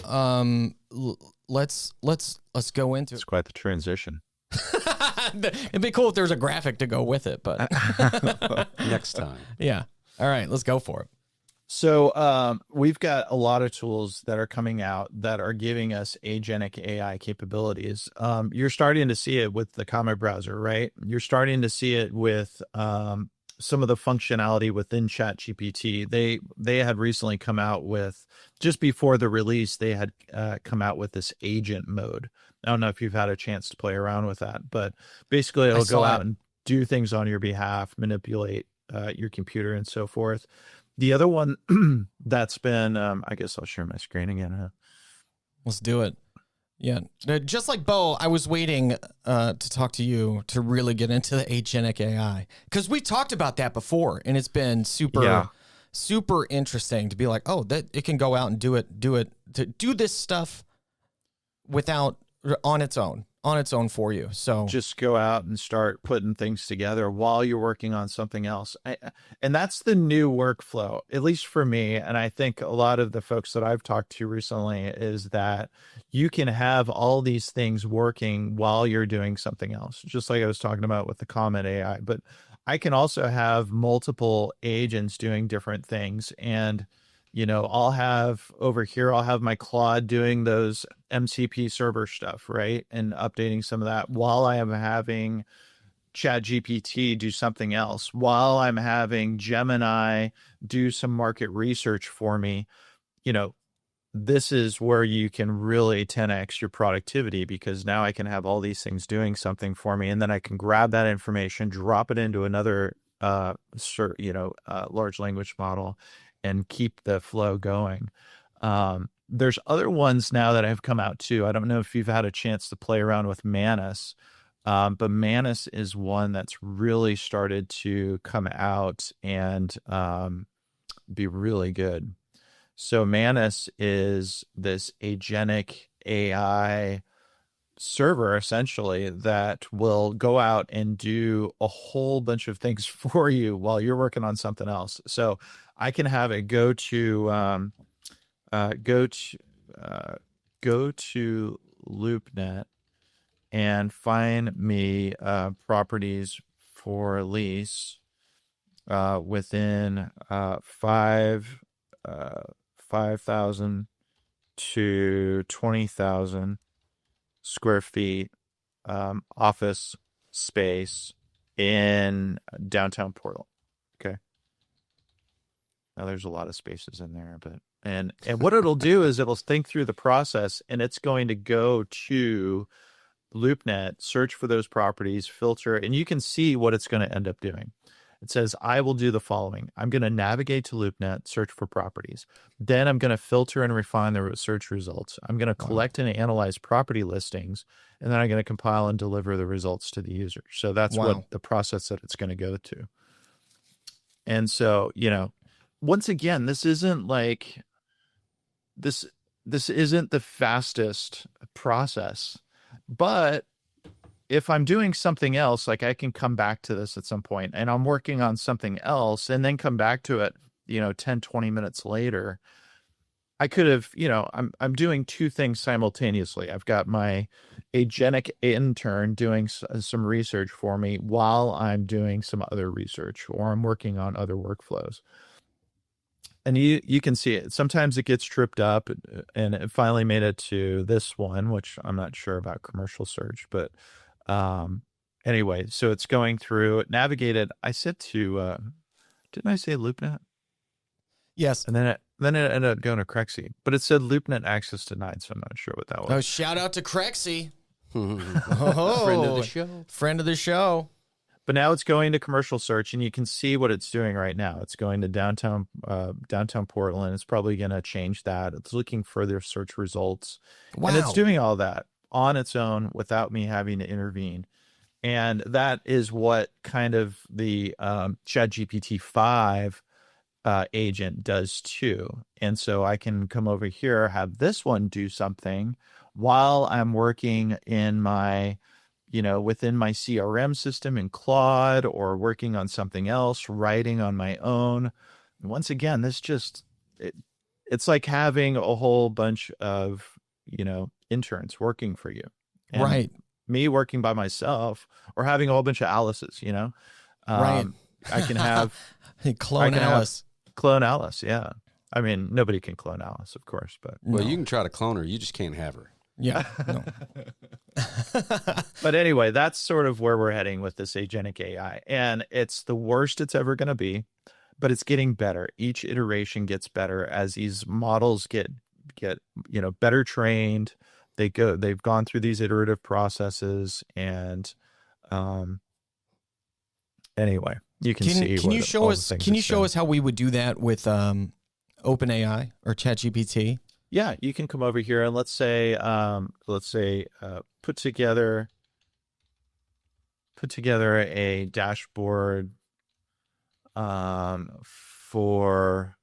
let's go into It's quite the transition. It'd be cool if there's a graphic to go with it, but Next time. yeah. All right, let's go for it. So we've got a lot of tools that are coming out that are giving us agentic AI capabilities. You're starting to see it with the Comet browser, right? You're starting to see it with some of the functionality within ChatGPT. They had recently come out with, just before the release, they had come out with this agent mode. I don't know if you've had a chance to play around with that, but basically it'll go out and do things on your behalf, manipulate your computer and so forth. The other one that's been, I guess I'll share my screen again. Huh? Let's do it. Yeah. Just like Bo, I was waiting to talk to you to really get into the agentic AI, because we talked about that before, and it's been super interesting to be like, oh, that it can go out and do this stuff without on its own for you. So just go out and start putting things together while you're working on something else. And that's the new workflow, at least for me. And I think a lot of the folks that I've talked to recently is that you can have all these things working while you're doing something else, just like I was talking about with the Comet AI. But I can also have multiple agents doing different things. And I'll have over here, I'll have my Claude doing those MCP server stuff, right? And updating some of that while I am having ChatGPT do something else, while I'm having Gemini do some market research for me. This is where you can really 10x your productivity, because now I can have all these things doing something for me. And then I can grab that information, drop it into another, large language model, and keep the flow going. There's other ones now that have come out too. I don't know if you've had a chance to play around with Manus, but Manus is one that's really started to come out and be really good. So Manus is this agentic AI server, essentially, that will go out and do a whole bunch of things for you while you're working on something else. So I can have it go to LoopNet and find me properties for lease within 5,000 to 20,000 square feet office space in downtown Portland. Okay. Now there's a lot of spaces in there, but and what it'll do is it'll think through the process, and it's going to go to LoopNet, search for those properties, filter, and you can see what it's going to end up doing. It says, I will do the following. I'm going to navigate to LoopNet, search for properties. Then I'm going to filter and refine the search results. I'm going to collect and analyze property listings, and then I'm going to compile and deliver the results to the user. So that's what the process that it's going to go to. And so, once again, this isn't like this isn't the fastest process, but if I'm doing something else, like I can come back to this at some point, and I'm working on something else and then come back to it, 10, 20 minutes later, I could have, I'm doing two things simultaneously. I've got my agentic intern doing some research for me while I'm doing some other research, or I'm working on other workflows. And you can see it. Sometimes it gets tripped up, and it finally made it to this one, which I'm not sure about commercial search, but anyway, so it's going through, it navigated. I said to, didn't I say LoopNet? Yes. And then it ended up going to Crexy, but it said LoopNet access denied, so I'm not sure what that was. Oh, shout out to Crexy. Friend Friend of the show. But now it's going to commercial search, and you can see what it's doing right now. It's going to downtown Portland. It's probably going to change that. It's looking for their search results. Wow. And it's doing all that on its own without me having to intervene. And that is what kind of the ChatGPT 5 agent does too. And so I can come over here, have this one do something while I'm working in my, within my CRM system in Claude, or working on something else, writing on my own. And once again, this just, it's like having a whole bunch of, interns working for you. And right. Me working by myself, or having a whole bunch of Alice's, right. I can have clone Alice. Clone Alice, yeah. I mean, nobody can clone Alice, of course, but Well, you can try to clone her. You just can't have her. Yeah. No. but anyway, that's sort of where we're heading with this agentic AI, and it's the worst it's ever going to be, but it's getting better. Each iteration gets better as these models get better trained. They've gone through these iterative processes, and anyway, you can see. Can you show us how we would do that with OpenAI or ChatGPT? Yeah, you can come over here and let's say put together a dashboard for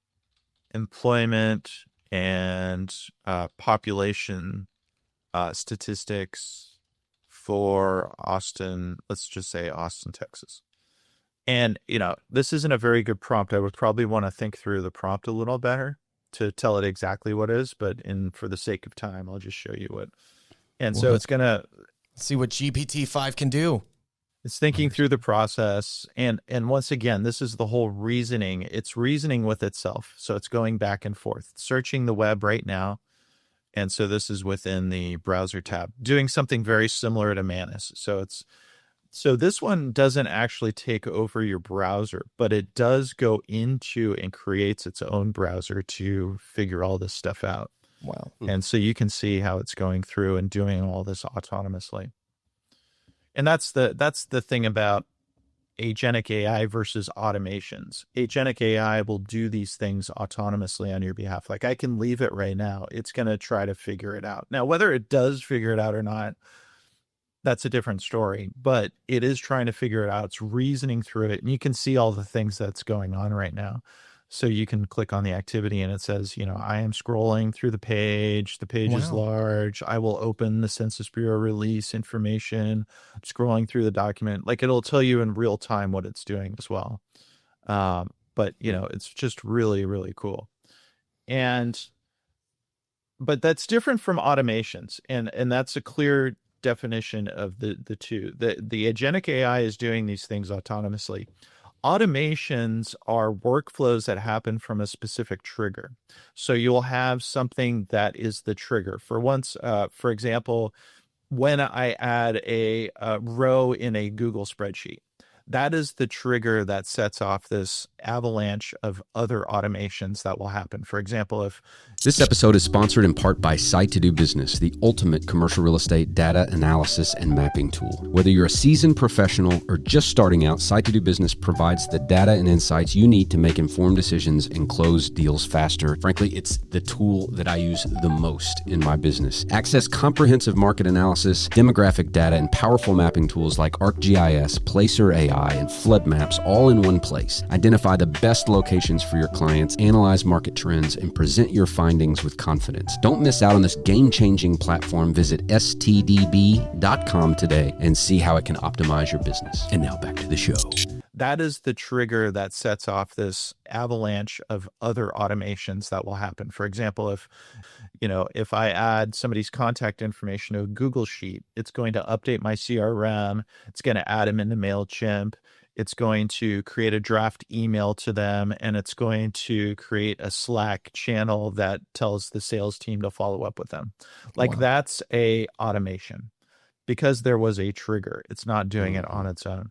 employment and population statistics for Austin. Let's just say Austin, Texas. And this isn't a very good prompt. I would probably want to think through the prompt a little better to tell it exactly what it is, but for the sake of time, I'll just show you what. And so it's gonna see what GPT-5 can do. It's thinking through the process, and once again, this is the whole reasoning. It's reasoning with itself, so it's going back and forth, searching the web right now, and so this is within the browser tab, doing something very similar to Manus. So this one doesn't actually take over your browser, but it does go into and creates its own browser to figure all this stuff out. Wow. And so you can see how it's going through and doing all this autonomously. And that's the thing about agentic AI versus automations. Agentic AI will do these things autonomously on your behalf. Like I can leave it right now. It's going to try to figure it out. Now, whether it does figure it out or not, that's a different story, but it is trying to figure it out. It's reasoning through it, and you can see all the things that's going on right now. So you can click on the activity and it says, I am scrolling through the page. The page is large. I will open the Census Bureau release information, scrolling through the document. Like it'll tell you in real time what it's doing as well. But it's just really, really cool. But that's different from automations. And that's a clear definition of the two. The agentic AI is doing these things autonomously. Automations are workflows that happen from a specific trigger. So you'll have something that is the trigger. For example, when I add a row in a Google spreadsheet, that is the trigger that sets off this avalanche of other automations that will happen. For example, if this episode is sponsored in part by Site to Do Business, the ultimate commercial real estate data analysis and mapping tool. Whether you're a seasoned professional or just starting out, Site to Do Business provides the data and insights you need to make informed decisions and close deals faster. Frankly, it's the tool that I use the most in my business. Access comprehensive market analysis, demographic data, and powerful mapping tools like ArcGIS, Placer AI, and flood maps all in one place. Identify the best locations for your clients, analyze market trends, and present your findings with confidence. Don't miss out on this game-changing platform. Visit stdb.com today and see how it can optimize your business. And now back to the show. That is the trigger that sets off this avalanche of other automations that will happen. For example, if I add somebody's contact information to a Google Sheet, it's going to update my CRM. It's going to add them into MailChimp. It's going to create a draft email to them, and it's going to create a Slack channel that tells the sales team to follow up with them. That's a automation because there was a trigger. It's not doing it on its own.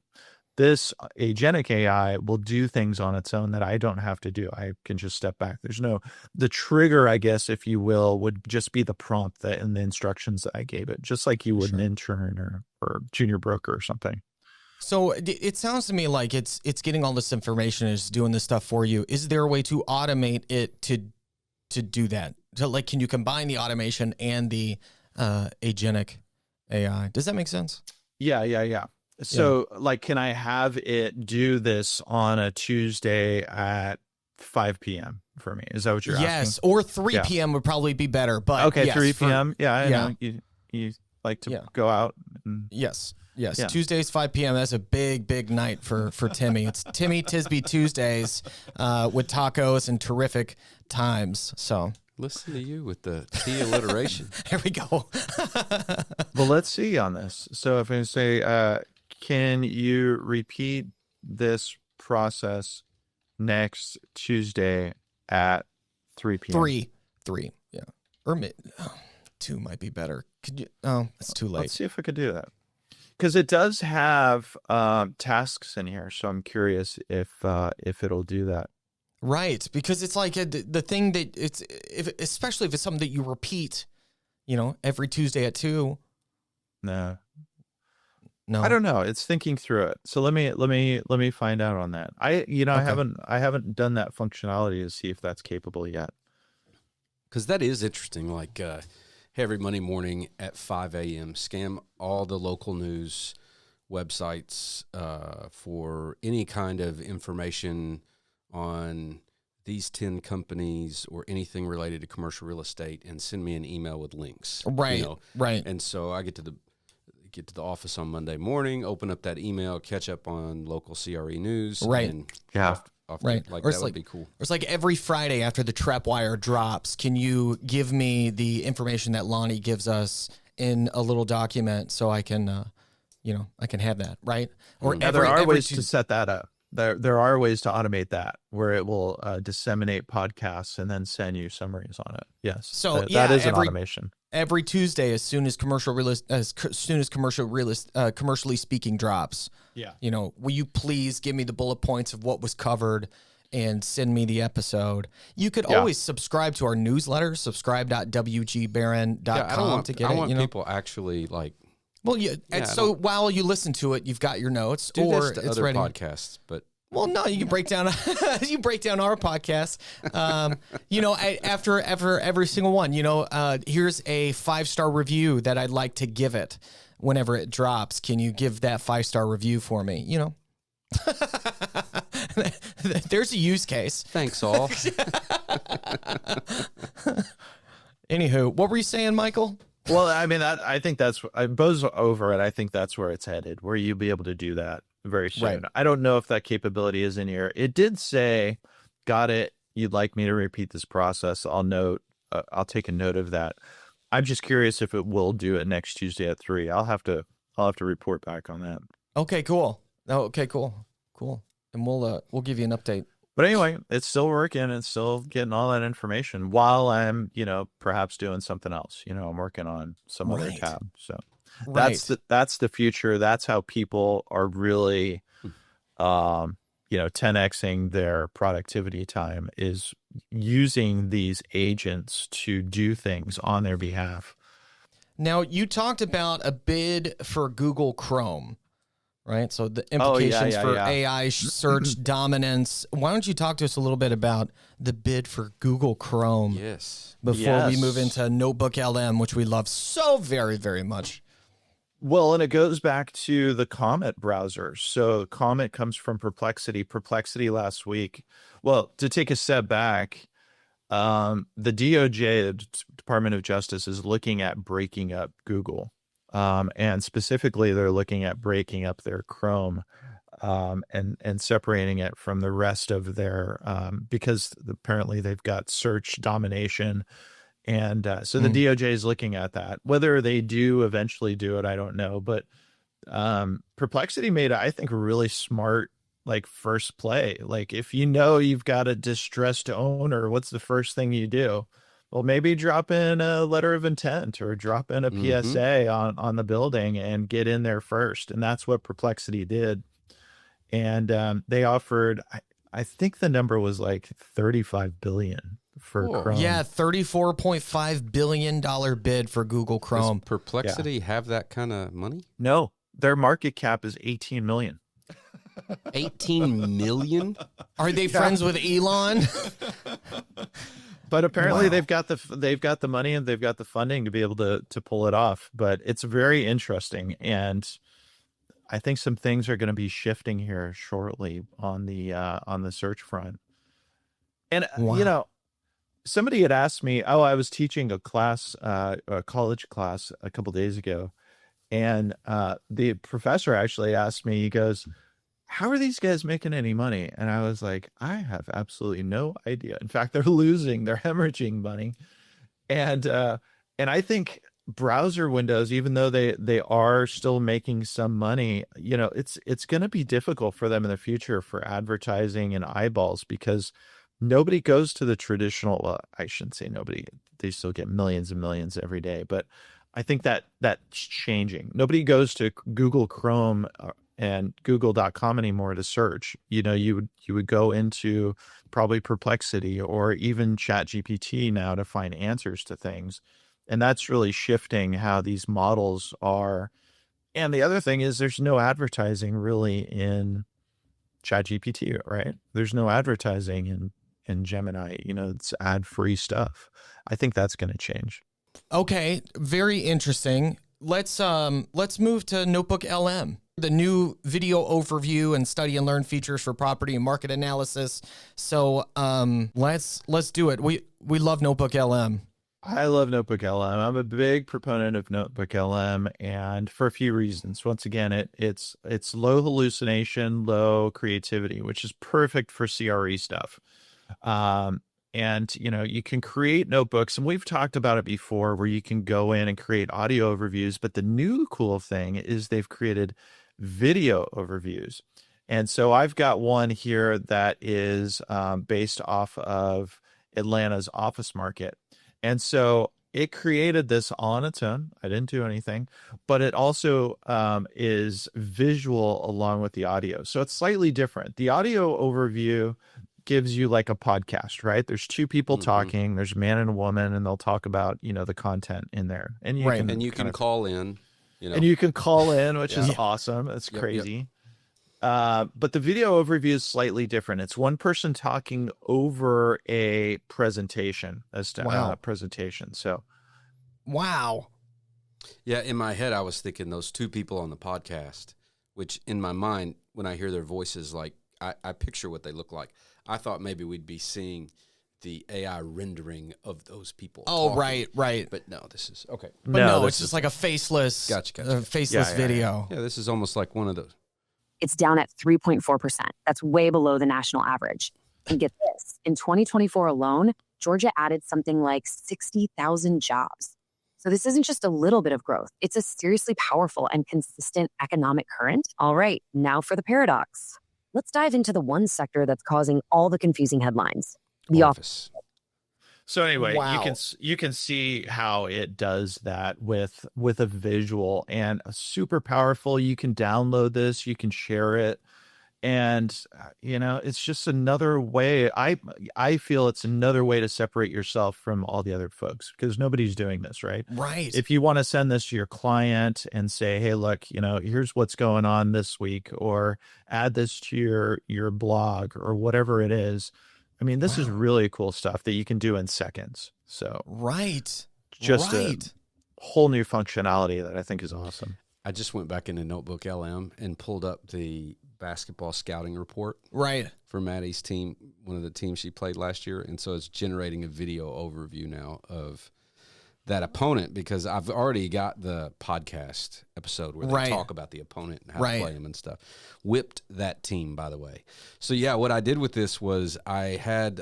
This agentic AI will do things on its own that I don't have to do. I can just step back. The trigger, I guess, if you will, would just be the prompt and the instructions that I gave it, just like you would an intern or junior broker or something. So it sounds to me like it's getting all this information and it's doing this stuff for you. Is there a way to automate it to do that? Can you combine the automation and the agentic AI? Does that make sense? Yeah. So, can I have it do this on a Tuesday at 5 p.m. for me? Is that what you're asking? Yes, or 3 p.m. would probably be better. But okay, yes, 3 p.m. I know you like to go out. Yes. Tuesdays 5 p.m. That's a big night for Timmy. It's Timmy Tisby Tuesdays with tacos and terrific times. So. Listen to you with the T alliteration. Here we go. Well, let's see on this. So if I say, can you repeat this process next Tuesday at 3 p.m. 3, yeah, or 2 might be better. Could you? Oh, it's too late. Let's see if I could do that, because it does have tasks in here. So I'm curious if it'll do that. Right, because it's like the thing that especially if it's something that you repeat, every Tuesday at 2. No, No, I don't know. It's thinking through it. So let me find out on that. I haven't done that functionality to see if that's capable yet. Because that is interesting. Like every Monday morning at 5 a.m., scan all the local news websites for any kind of information on these 10 companies or anything related to commercial real estate, and send me an email with links. Right, right. And so I get to the office on Monday morning, open up that email, catch up on local CRE news. Right. And Yeah. Right. Like Or that it's would be cool. Or it's like every Friday after the Trapwire drops, can you give me the information that Lonnie gives us in a little document so I can, I can have that, right? Or There are ways to set that up. There are ways to automate that where it will disseminate podcasts and then send you summaries on it. Yes. So that is an automation. Every Tuesday, as soon as commercially speaking drops, will you please give me the bullet points of what was covered and send me the episode? You could always subscribe to our newsletter, subscribe.wgbarron.com to get it. I want people actually like. Well, so while you listen to it, you've got your notes, do or this to it's other ready. Podcasts, but. Well, no, you can break down our podcast. After every single one, here's a 5-star review that I'd like to give it whenever it drops. Can you give that 5-star review for me? There's a use case. Thanks all. Anywho, what were you saying, Michael? Well, I mean, I think that's Bo's over it. I think that's where it's headed, where you'll be able to do that very soon. Right. I don't know if that capability is in here. It did say, "Got it. You'd like me to repeat this process?" I'll take a note of that. I'm just curious if it will do it next Tuesday at 3. I'll have to report back on that. Okay, cool. Okay, cool. And we'll give you an update. But anyway, it's still working and still getting all that information while I'm, perhaps doing something else. I'm working on some other tab. So that's the future. That's how people are really, 10xing their productivity time, is using these agents to do things on their behalf. Now, you talked about a bid for Google Chrome. Right. So the implications for AI search dominance. Why don't you talk to us a little bit about the bid for Google Chrome? Yes. Before we move into NotebookLM, which we love so very, very much. Well, and it goes back to the Comet browser. So Comet comes from Perplexity. Perplexity last week. Well, to take a step back, the DOJ, the Department of Justice, is looking at breaking up Google. And specifically, they're looking at breaking up their Chrome and separating it from the rest of their, because apparently they've got search domination. And so the DOJ is looking at that. Whether they do eventually do it, I don't know. But Perplexity made, I think, a really smart first play. Like, if you've got a distressed owner, what's the first thing you do? Well, maybe drop in a letter of intent or drop in a PSA on the building and get in there first. And that's what Perplexity did. And they offered, I think the number was like $35 billion for Chrome. Yeah, $34.5 billion bid for Google Chrome. Does Perplexity have that kind of money? No, their market cap is 18 million. 18 million? Are they friends with Elon? But apparently they've got the money and they've got the funding to be able to pull it off. But it's very interesting, and I think some things are going to be shifting here shortly on the search front. And somebody had asked me, I was teaching a class, a college class a couple days ago, and the professor actually asked me, he goes, "How are these guys making any money?" And I was like, I have absolutely no idea. In fact, they're hemorrhaging money. And I think browser windows, even though they are still making some money, it's going to be difficult for them in the future for advertising and eyeballs, because nobody goes to the traditional, well, I shouldn't say nobody, they still get millions and millions every day, but I think that's changing. Nobody goes to Google Chrome and google.com anymore to search. You would go into probably Perplexity or even ChatGPT now to find answers to things. And that's really shifting how these models are. And the other thing is there's no advertising really in ChatGPT, right? There's no advertising in Gemini. It's ad-free stuff. I think that's going to change. Okay, very interesting. Let's move to NotebookLM, the new video overview and study and learn features for property and market analysis. So let's do it. We love NotebookLM. I love NotebookLM. I'm a big proponent of NotebookLM, and for a few reasons. Once again, it's low hallucination, low creativity, which is perfect for CRE stuff. And you can create notebooks, and we've talked about it before, where you can go in and create audio overviews. But the new cool thing is they've created video overviews. And so I've got one here that is based off of Atlanta's office market. And so it created this on its own. I didn't do anything, but it also is visual along with the audio. So it's slightly different. The audio overview gives you like a podcast, right? There's two people talking. There's a man and a woman, and they'll talk about, the content in there. And you can call in, And you can call in, which is awesome. It's crazy. But the video overview is slightly different. It's one person talking over a presentation, presentation. So, wow. Yeah, in my head, I was thinking those two people on the podcast, which in my mind, when I hear their voices, like I picture what they look like. I thought maybe we'd be seeing the AI rendering of those people. Oh, talking. right. But no, this is okay. But no, it's just like a faceless, faceless video. Yeah, this is almost like one of those. It's down at 3.4%. That's way below the national average. And get this, in 2024 alone, Georgia added something like 60,000 jobs. So this isn't just a little bit of growth. It's a seriously powerful and consistent economic current. All right, now for the paradox. Let's dive into the one sector that's causing all the confusing headlines. The office. So anyway, you can see how it does that with a visual, and super powerful. You can download this, you can share it, and it's just another way. I feel it's another way to separate yourself from all the other folks, because nobody's doing this, right? Right. If you want to send this to your client and say, hey, look, here's what's going on this week, or add this to your blog or whatever it is. I mean, this is really cool stuff that you can do in seconds. So just a whole new functionality that I think is awesome. I just went back into NotebookLM and pulled up the basketball scouting report. Right. For Maddie's team, one of the teams she played last year. And so it's generating a video overview now of that opponent, because I've already got the podcast episode where they talk about the opponent and how to play them and stuff. Whipped that team, by the way. So, yeah, what I did with this was I had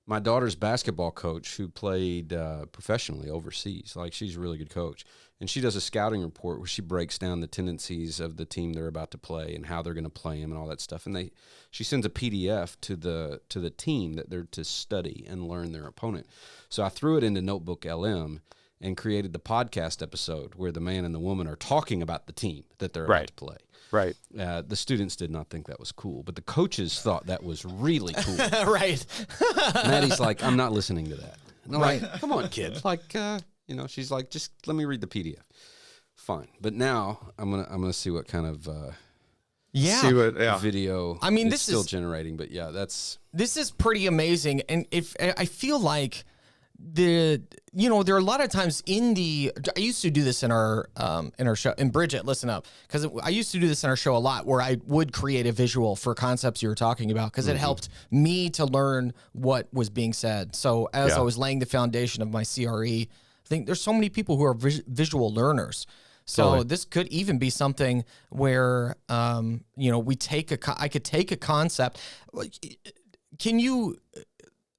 my daughter's basketball coach who played professionally overseas. Like, she's a really good coach. And she does a scouting report where she breaks down the tendencies of the team they're about to play and how they're going to play them and all that stuff. And she sends a PDF to the team that they're to study and learn their opponent. So I threw it into NotebookLM and created the podcast episode where the man and the woman are talking about the team that they're about to play. Right. The students did not think that was cool, but the coaches thought that was really cool. Right. Maddie's like, I'm not listening to that. And I'm like, come on, kid. Like, she's like, just let me read the PDF. Fine. But now I'm gonna see what kind of video. I mean, this is still generating, but this is pretty amazing. And if I feel like there are a lot of times I used to do this in our show, and Bridget, listen up, because I used to do this in our show a lot, where I would create a visual for concepts you were talking about, because it helped me to learn what was being said. So as I was laying the foundation of my CRE, I think there's so many people who are visual learners. So this could even be something where, I could take a concept.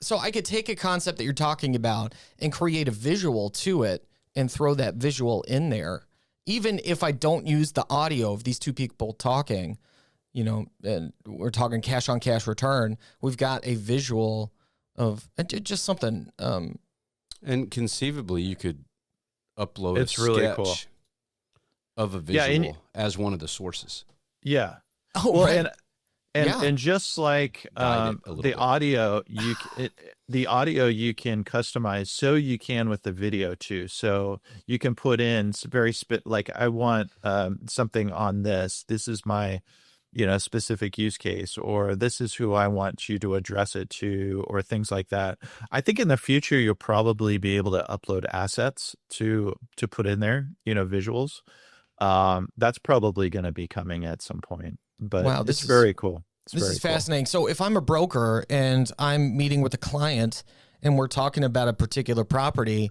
So I could take a concept that you're talking about and create a visual to it and throw that visual in there. Even if I don't use the audio of these two people talking, you know, and we're talking cash on cash return, we've got a visual of just something. And conceivably, you could upload It's a really sketch cool. of a Yeah, visual as one of the sources. Yeah. Oh, Well, right. and just like Guide it a little the bit. audio, the audio you can customize, so you can with the video too. So you can put in like I want something on this. This is my, you know, specific use case, or this is who I want you to address it to, or things like that. I think in the future you'll probably be able to upload assets to put in there, you know, visuals. That's probably going to be coming at some point, but Wow, it's very cool. This is fascinating. So if I'm a broker and I'm meeting with a client and we're talking about a particular property,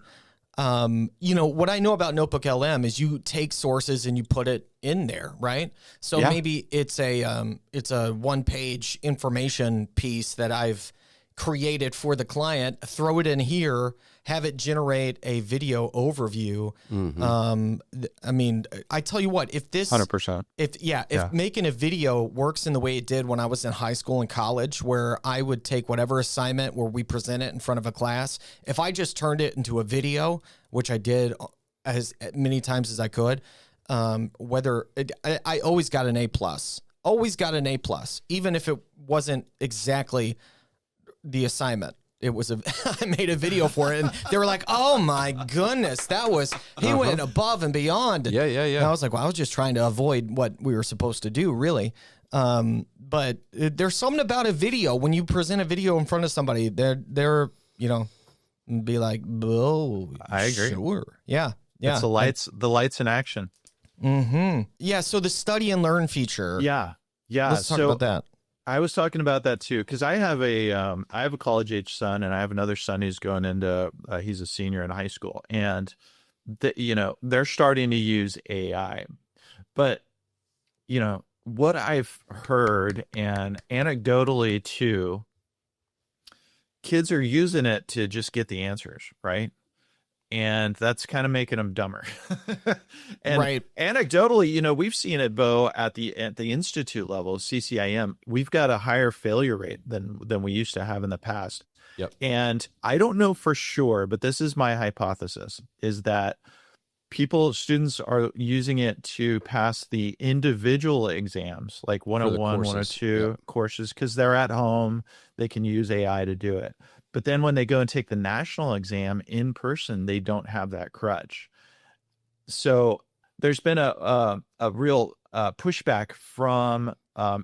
you know, what I know about NotebookLM is you take sources and you put it in there, right? So Yeah. maybe it's a 1-page information piece that I've created for the client, throw it in here, have it generate a video overview. I mean, I tell you what, if this 100%. if making a video works in the way it did when I was in high school and college, where I would take whatever assignment where we present it in front of a class, if I just turned it into a video, which I did as many times as I could, I always got an A+. Always got an A+, even if it wasn't exactly the assignment. It was I made a video for it, and they were like, "Oh my goodness, he went above and beyond." Yeah. And I was like, "Well, I was just trying to avoid what we were supposed to do, really." But there's something about a video when you present a video in front of somebody, they're you know, be like, "Oh, I agree. Sure, yeah." It's the lights in action. Mm-hmm. Yeah. So the study and learn feature. Yeah. Let's talk about that. I was talking about that too, because I have a college age son, and I have another son who's going into he's a senior in high school, and you know, they're starting to use AI, but you know what I've heard, and anecdotally too, kids are using it to just get the answers, right? And that's kind of making them dumber. And Right. anecdotally, you know, we've seen it, Bo, at the institute level, CCIM. We've got a higher failure rate than we used to have in the past. Yep. And I don't know for sure, but this is my hypothesis, is that students are using it to pass the individual exams, like 101, courses. 102 courses, because they're at home. They can use AI to do it. But then when they go and take the national exam in person, they don't have that crutch. So there's been a real pushback from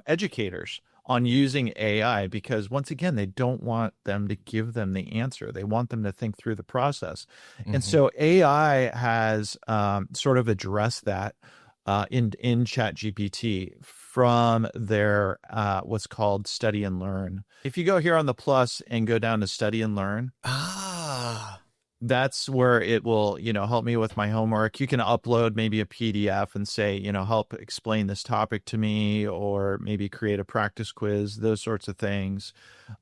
educators on using AI, because once again, they don't want them to give them the answer. They want them to think through the process. And so AI has sort of addressed that in ChatGPT from their what's called Study and Learn. If you go here on the plus and go down to Study and Learn, that's where it will, you know, help me with my homework. You can upload maybe a PDF and say, you know, help explain this topic to me, or maybe create a practice quiz, those sorts of things.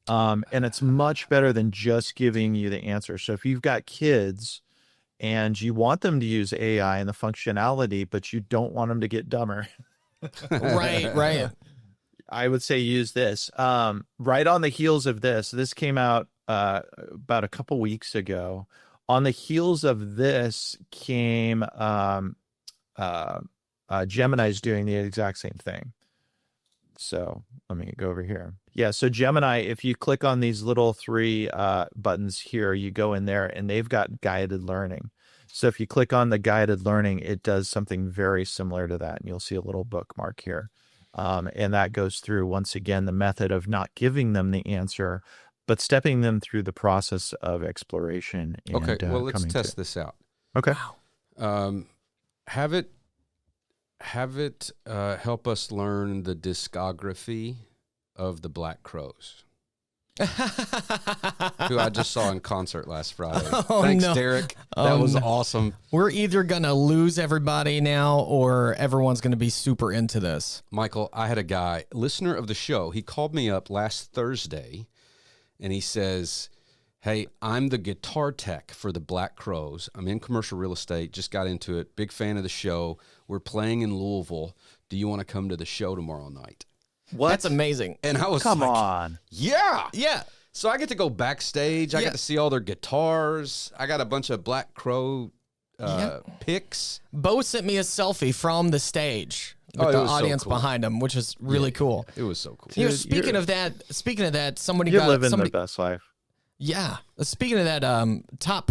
And it's much better than just giving you the answer. So if you've got kids and you want them to use AI and the functionality, but you don't want them to get dumber. Right. I would say use this. Right on the heels of this came out about a couple weeks ago. On the heels of this came Gemini's doing the exact same thing. So let me go over here. Yeah, so Gemini, if you click on these little 3 buttons here, you go in there and they've got guided learning. So if you click on the guided learning, it does something very similar to that. And you'll see a little bookmark here. And that goes through, once again, the method of not giving them the answer, but stepping them through the process of exploration. And, Okay, well, let's test this out. Okay. Have it help us learn the discography of the Black Crowes, who I just saw in concert last Friday. Thanks, no. Derek. That was awesome. We're either going to lose everybody now, or everyone's going to be super into this. Michael, I had a guy, listener of the show, he called me up last Thursday, and he says, Hey, I'm the guitar tech for the Black Crowes. I'm in commercial real estate, just got into it. Big fan of the show. We're playing in Louisville. Do you want to come to the show tomorrow night? What? That's amazing. And I was Come like, on. yeah. Yeah. So I get to go backstage. I Yeah. got to see all their guitars. I got a bunch of Black Crow pics. Bo sent me a selfie from the stage with Oh, it the was so audience cool. behind him, which is really cool. It was so cool. You know, Dude, speaking of that, somebody You're got living somebody. the best life. Yeah. Speaking of that, top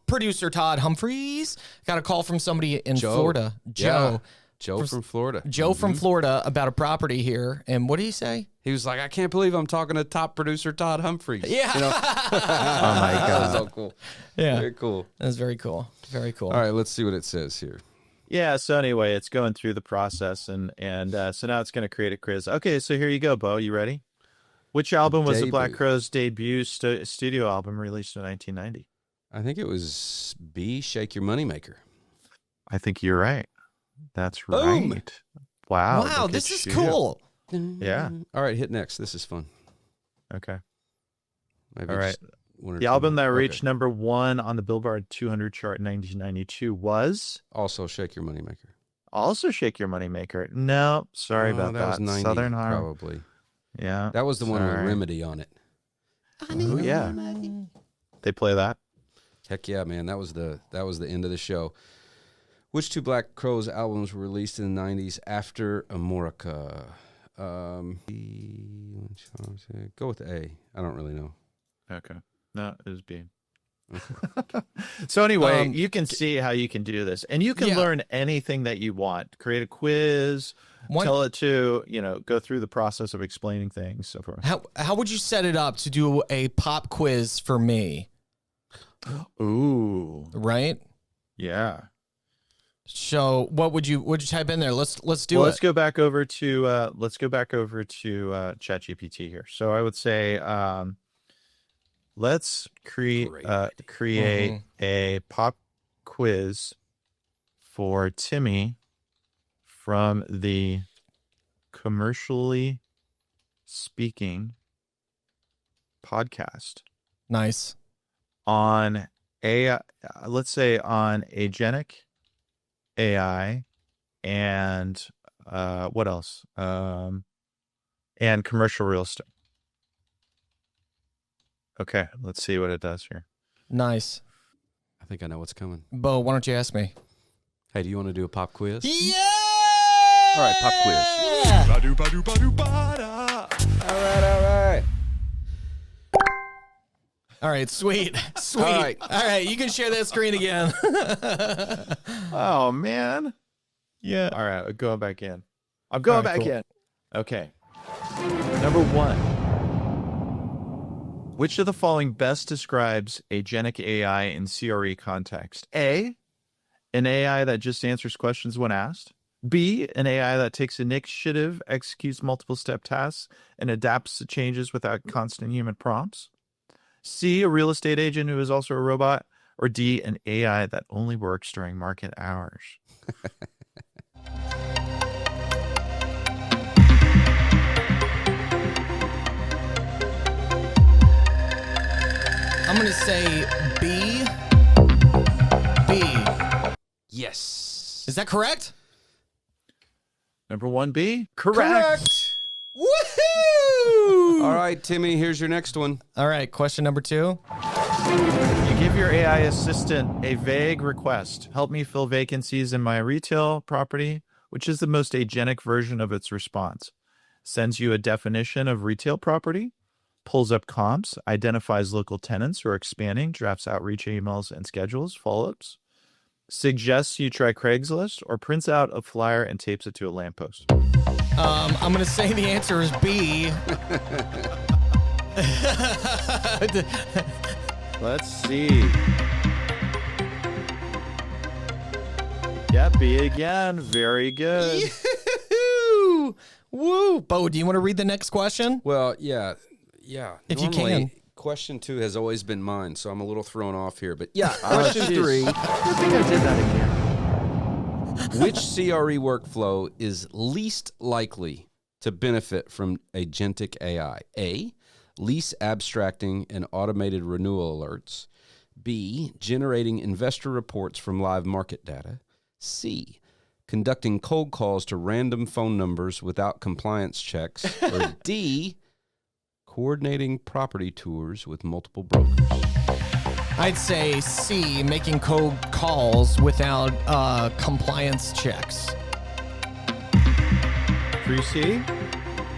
producer Todd Humphreys got a call from somebody in Joe. Florida. Yeah. Joe from Florida. Joe from Florida about a property here. And what did he say? He was like, I can't believe I'm talking to top producer Todd Humphreys. Yeah. You know? Oh my That was God. so cool. Yeah. Very cool. That's very cool. Very cool. All right, let's see what it says here. Yeah. So anyway, it's going through the process, and so now it's going to create a quiz. Okay, so here you go, Bo. You ready? Which album was the Black Debut. Crowes' debut studio album released in 1990? I think it was B, Shake Your Moneymaker. I think you're right. That's Boom. right. Wow. Wow, look this at is you. cool. Yeah. All right, hit next. This is fun. Okay. Maybe All right. just one or The two album more. that Okay. reached number 1 on the Billboard 200 chart in 1992 was Also Shake Your Moneymaker. also Shake Your Moneymaker. No, sorry about that. that. was 90, Southern Harm. probably. Yeah. That was the one with Sorry. Remedy on it. Oh, yeah. They play that. Heck yeah, man. That was the end of the show. Which two Black Crowes albums were released in the 90s after Amorica? Go with A. I don't really know. Okay. No, it was B. So anyway, Um, you can see how you can do this, and you can Yeah. learn anything that you want. Create a quiz, tell it to, go through the process of explaining things, so forth. How would you set it up to do a pop quiz for me? Ooh, Right? yeah. So what would you type in there? Let's do Well, it. let's go back over to ChatGPT here. So I would say let's create a pop quiz for Timmy from the Commercially Speaking podcast Nice. on let's say on Agentic AI and what else? And commercial real estate. Okay, let's see what it does here. Nice. I think I know what's coming. Bo, why don't you ask me? Hey, do you want to do a pop quiz? Yeah! All right, pop quiz. All right. All right, sweet. Sweet. right. All right, you can share that screen again. Oh man. Yeah. All right, I'm going back in. I'm going All right, back cool. in. Okay. Number 1. Which of the following best describes agentic AI in CRE context? A, an AI that just answers questions when asked. B, an AI that takes initiative, executes multiple step tasks, and adapts to changes without constant human prompts. C, a real estate agent who is also a robot. Or D, an AI that only works during market hours. I'm going to say B. B. Yes. Is that correct? Number 1B, correct. Woohoo! All right, Timmy, here's your next one. All right, question number 2. You give your AI assistant a vague request. Help me fill vacancies in my retail property, which is the most agentic version of its response. Sends you a definition of retail property, pulls up comps, identifies local tenants who are expanding, drafts outreach emails and schedules, follow-ups, suggests you try Craigslist, or prints out a flyer and tapes it to a lamppost. I'm going to say the answer is B. Let's see. Yeah, B again. Very good. Yoo-hoo! Woo! Bo, do you want to read the next question? Well, yeah. If you Normally, can. Question 2 has always been mine, so I'm a little thrown off here. But yeah, question 3. I think I did that again. Which CRE workflow is least likely to benefit from agentic AI? A, lease abstracting and automated renewal alerts. B, generating investor reports from live market data. C, conducting cold calls to random phone numbers without compliance checks. Or D, coordinating property tours with multiple brokers. I'd say C, making cold calls without compliance checks. 3C?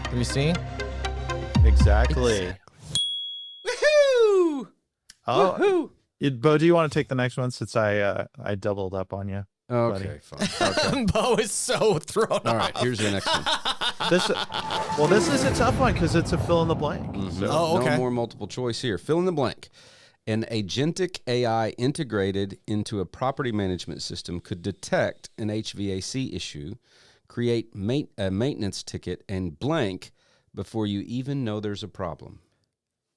3C? Exactly. Woohoo! Oh, Woohoo! Bo, do you want to take the next one since I doubled up on you? Okay, fine. Bo is so thrown All off. right, here's the next one. This is a tough one because it's a fill in the blank. So. Oh, okay. No more multiple choice here. Fill in the blank. An agentic AI integrated into a property management system could detect an HVAC issue, create a maintenance ticket, and blank before you even know there's a problem.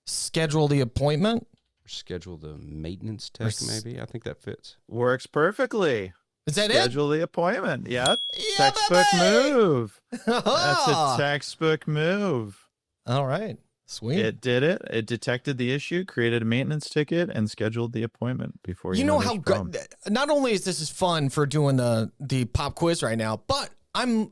Schedule the appointment. Schedule the maintenance tech, maybe? I think that fits. Works perfectly. Is that Schedule the appointment. Yep. Yeah, Textbook baby! move. That's a textbook move. All right. Sweet. It did it. It detected the issue, created a maintenance ticket, and scheduled the appointment before You know there's how a problem. good. Not only is this fun for doing the pop quiz right now, but I'm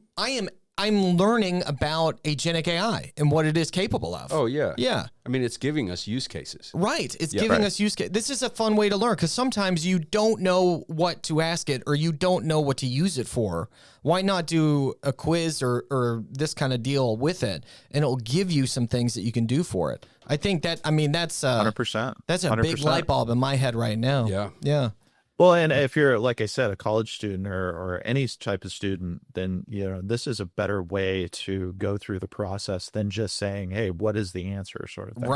learning about agentic AI and what it is capable of. Oh, yeah. Yeah. I mean, it's giving us use cases. Right. It's Yeah, giving right. us use case. This is a fun way to learn because sometimes you don't know what to ask it or you don't know what to use it for. Why not do a quiz or this kind of deal with it, and it'll give you some things that you can do for it. I think that, I mean, that's 100%. That's a 100%. big light bulb in my head right now. Yeah. Yeah. Well, and if you're, like I said, a college student or any type of student, then, this is a better way to go through the process than just saying, hey, what is the answer sort of thing.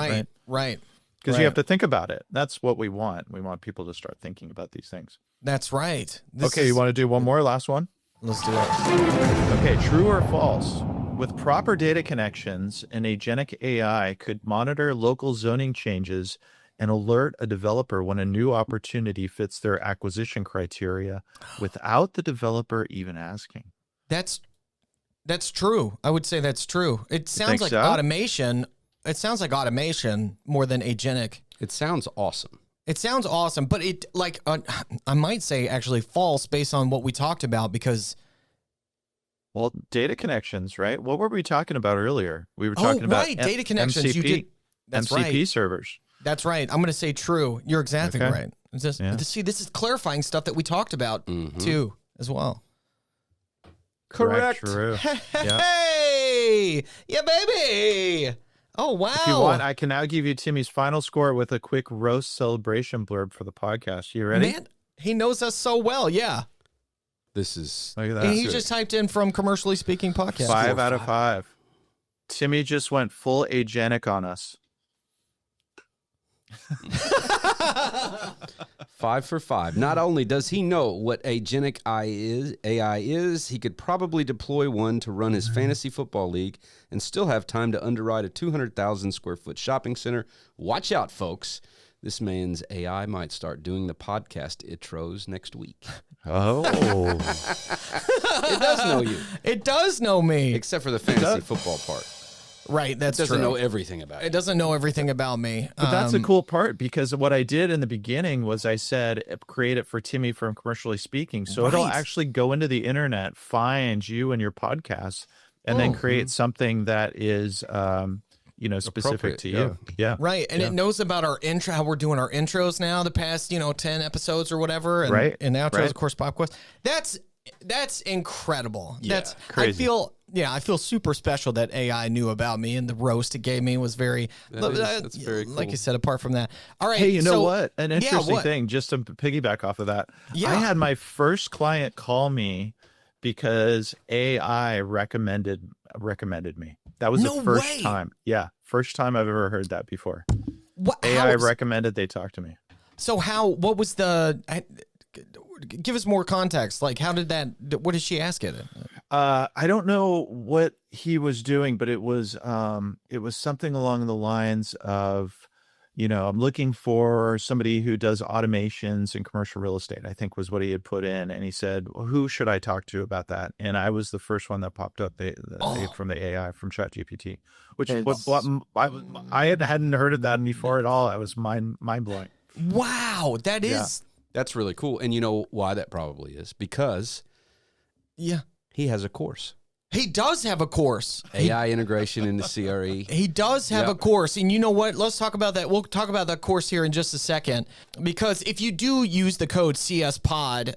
Right. Because you have to think about it. That's what we want. We want people to start thinking about these things. That's right. You want to do one more, last one? Let's do it. Okay, true or false? With proper data connections, an agentic AI could monitor local zoning changes and alert a developer when a new opportunity fits their acquisition criteria without the developer even asking. That's true. I would say that's true. It sounds think like so? automation. It sounds like automation more than agentic. It sounds awesome. It sounds awesome, but I might say actually false based on what we talked about because. Well, data connections, right? What were we talking about earlier? We were talking about data connections. MCP, You did. That's MCP right. servers. That's right. I'm going to say true. You're exactly Okay. right. It's just, See, this is clarifying stuff that we talked about too, as well. Correct. True. Yeah. Hey, yeah, baby. Oh, wow. If you want, I can now give you Timmy's final score with a quick roast celebration blurb for the podcast. You ready? Man, he knows us so well. Yeah. This is Look at that. And he just typed in from Commercially Speaking Podcast. 5 out of 5. Timmy just went full agentic on us. 5 for 5. Not only does he know what agentic AI is, he could probably deploy one to run his fantasy football league and still have time to underwrite a 200,000 square foot shopping center. Watch out, folks. This man's AI might start doing the podcast intros next week. Oh. It does know you, It does know me. except for the fantasy football part. Right, that's It doesn't true. know everything about It it. doesn't know everything about me. But that's the cool part, because what I did in the beginning was I said, create it for Timmy from Commercially Speaking. So it'll Right. actually go into the internet, find you and your podcast, and then create something that is, specific to you. Yeah. Right, and it knows about our intro, how we're doing our intros now, the past 10 episodes or whatever, and, Right, and outros, right. of course, pop quest. That's incredible. Yeah, That's crazy. I feel super special that AI knew about me, and the roast it gave me was very. That's very Like cool. you said, apart from that. All right. Hey, you know so- what? An interesting what? thing, just to piggyback off of that. Yeah. I had my first client call me because AI recommended me. That was No the first way. time. Yeah. First time I've ever heard that before. What, AI how- recommended they talk to me. So what was the? Give us more context. Like, how did that? What did she ask it? I don't know what he was doing, but it was something along the lines of, I'm looking for somebody who does automations in commercial real estate, I think was what he had put in. And he said, well, who should I talk to about that? And I was the first one that popped up from the AI from ChatGPT, which I hadn't heard of that before at all. I was mind blowing. Wow, that's really cool. And you know why that probably is? Because he has a course. He does have a course. AI integration into CRE. He does have a course. And you know what? Let's talk about that. We'll talk about that course here in just a second. Because if you do use the code CSPOD,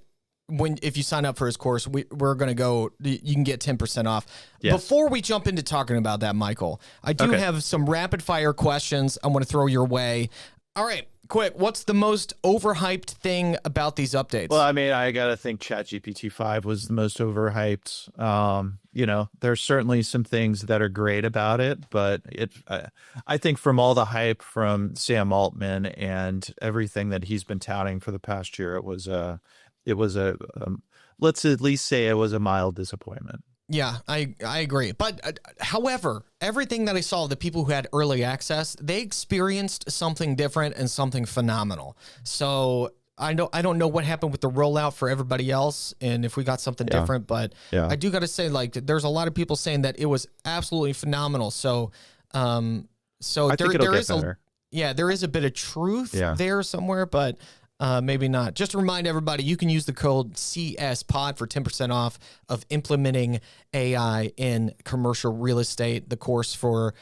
if you sign up for his course, we're going to go, you can get 10% off. Yes. Before we jump into talking about that, Michael, I do have some rapid fire questions I want to throw your way. All right. Quick, what's the most overhyped thing about these updates? Well, I mean, I got to think ChatGPT 5 was the most overhyped. There's certainly some things that are great about it, but I think from all the hype from Sam Altman and everything that he's been touting for the past year, it was let's at least say it was a mild disappointment. Yeah, I agree. But however, everything that I saw, the people who had early access, they experienced something different and something phenomenal. So I don't know what happened with the rollout for everybody else and if we got something different, but I do got to say, like, there's a lot of people saying that it was absolutely phenomenal. So I think there is better. There is a bit of truth there somewhere, but maybe not. Just to remind everybody, you can use the code CSPOD for 10% off of implementing AI in commercial real estate, the course for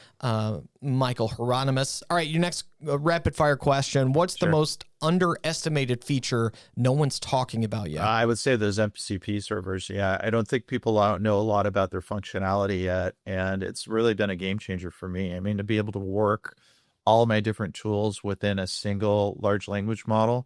Michael Hironimus. All right, your next rapid fire question. What's the most underestimated feature no one's talking about yet? I would say those MCP servers. Yeah, I don't think people know a lot about their functionality yet, and it's really been a game changer for me. I mean, to be able to work all my different tools within a single large language model.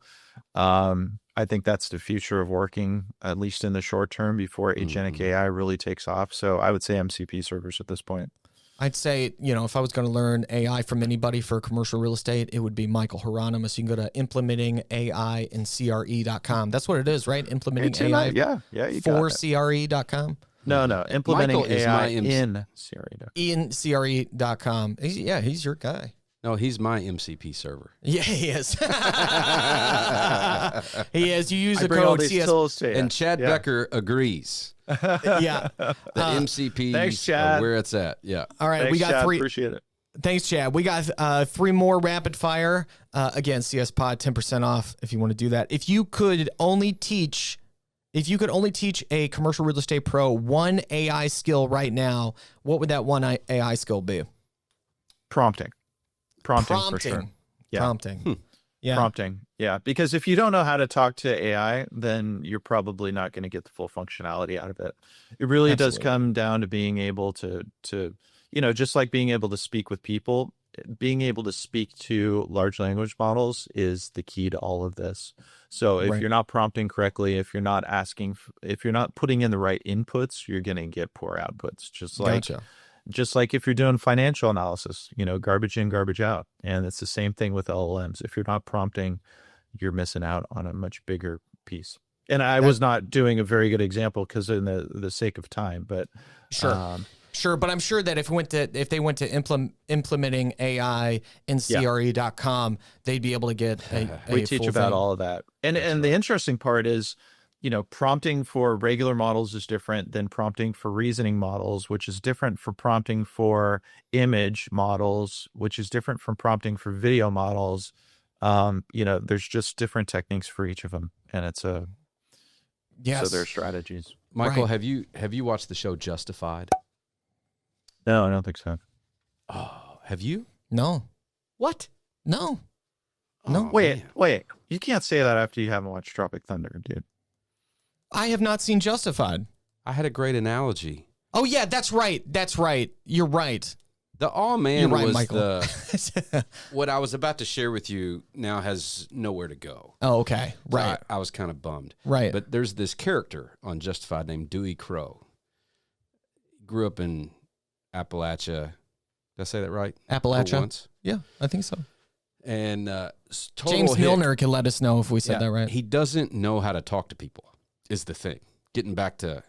I think that's the future of working, at least in the short term, before agentic AI really takes off. So I would say MCP servers at this point. I'd say, if I was going to learn AI from anybody for commercial real estate, it would be Michael Hironimus. You can go to implementingaincre.com. That's what it is, right? Implementing AI for CRE.com. No, implementing AI in CRE.com. In CRE.com. He's your guy. No, he's my MCP server. Yeah, he is. He is. You use the code CS. And Chad Becker agrees. The MCP thanks, Chad. Where it's at. Yeah. All right, thanks, we got Chad. 3. Appreciate it. Thanks, Chad. We got 3 more rapid fire. Again, CSPOD 10% off if you want to do that. If you could only teach a commercial real estate pro one AI skill right now, what would that one AI skill be? Prompting for sure. Prompting. Prompting. Yeah. Because if you don't know how to talk to AI, then you're probably not going to get the full functionality out of it. It really does come down to being able to, just like being able to speak with people, being able to speak to large language models is the key to all of this. So if you're not prompting correctly, if you're not putting in the right inputs, you're going to get poor outputs. Just like if you're doing financial analysis, garbage in, garbage out. And it's the same thing with LLMs. If you're not prompting, you're missing out on a much bigger piece. And I was not doing a very good example because in the sake of time, but sure. But I'm sure that if they went to implementing AI in CRE.com, they'd be able to get we teach about all of that. And the interesting part is, prompting for regular models is different than prompting for reasoning models, which is different from prompting for image models, which is different from prompting for video models. There's just different techniques for each of them, and it's so there are strategies. Michael, have you watched the show Justified? No, I don't think so. Oh, have you? No. What? No. No. Wait. You can't say that after you haven't watched Tropic Thunder, dude. I have not seen Justified. I had a great analogy. Oh, yeah, that's right. You're right. The All Man was Michael. what I was about to share with you now has nowhere to go. Oh, okay. Right. So I was kind of bummed. Right. But there's this character on Justified named Dewey Crow. Grew up in Appalachia. Did I say that right? Appalachia? Once? Yeah, I think so. And James Milner can let us know if we said that right. He doesn't know how to talk to people is the thing. Getting back to,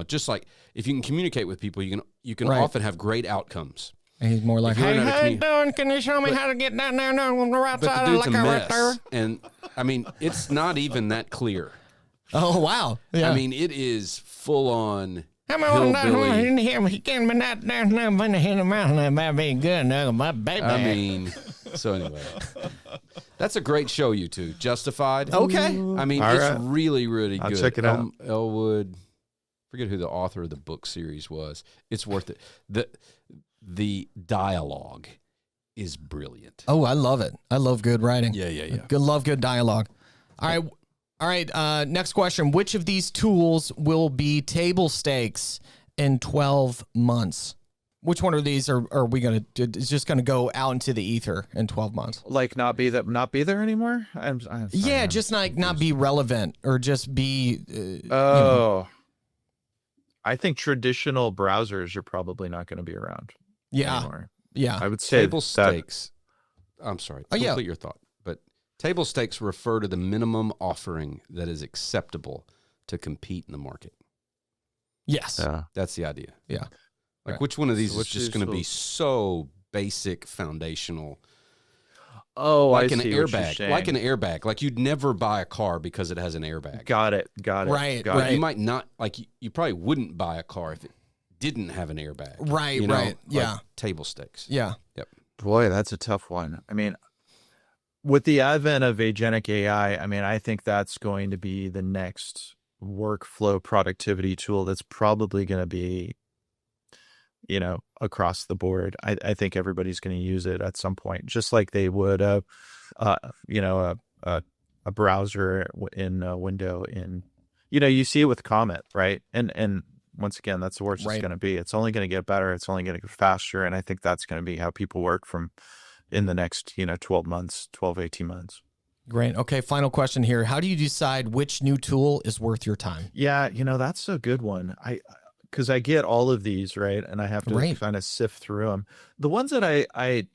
just like if you can communicate with people, you can often have great outcomes. And he's more like, If you hey, learn how to how you doing? Can you show me how to get down there on the right But side the of dude's the a liquor right there? mess. And I mean, it's not even that clear. Oh, wow. Yeah. I mean, it is full on I'm on hillbilly. in here. He can't be not down there in the mountain about being good. No, my baby. I mean, so anyway, that's a great show, you two. Justified. Okay. I mean, All it's right. really, really I'll good. check it out. Elwood, forget who the author of the book series was. It's worth it. The dialogue is brilliant. Oh, I love it. I love good writing. Yeah. Love good dialogue. All right. Next question. Which of these tools will be table stakes in 12 months? Which one of these are we going to, is just going to go out into the ether in 12 months? Like not be there anymore? I'm sorry, Yeah, I'm just like not be relevant or just be. I think traditional browsers are probably not going to be around anymore. Yeah. I would say Table stakes. I'm sorry. Oh, yeah. Complete your thought. But table stakes refer to the minimum offering that is acceptable to compete in the market. Yes. Yeah. That's the idea. Yeah. Like, Right. which one of these So is which just is going to be the- so basic, foundational, Oh, like I an see what you're airbag, saying. like an airbag. Like you'd never buy a car because it has an airbag. Got it. Right, Got right. You might not like. You probably wouldn't buy a car if it didn't have an airbag. Right, you know? right. Like Yeah. table stakes. Yeah. Yep. Boy, that's a tough one. I mean, with the advent of agentic AI, I mean, I think that's going to be the next workflow productivity tool that's probably going to be, across the board. I think everybody's going to use it at some point, just like they would a browser in a window in, you see it with Comet, right? And once again, that's the worst Right. it's going to be. It's only going to get better. It's only going to get faster. And I think that's going to be how people work from in the next, 12 months, 12, 18 months. Great. Okay. Final question here. How do you decide which new tool is worth your time? Yeah. That's a good one. Because I get all of these, right? And I have to Right. kind of sift through them. The ones that I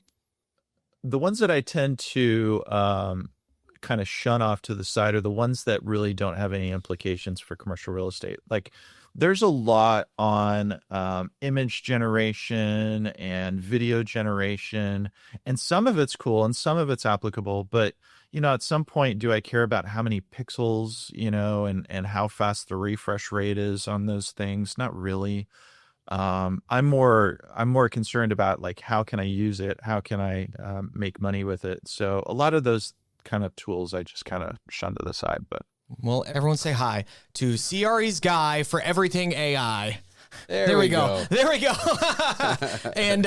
tend to kind of shun off to the side are the ones that really don't have any implications for commercial real estate. Like there's a lot on image generation and video generation, and some of it's cool and some of it's applicable, but at some point, do I care about how many pixels, and how fast the refresh rate is on those things? Not really. I'm more concerned about like, how can I use it? How can I make money with it? So a lot of those kind of tools I just kind of shun to the side, but. Well, everyone say hi to CRE's guy for everything AI. There we go. There we go. and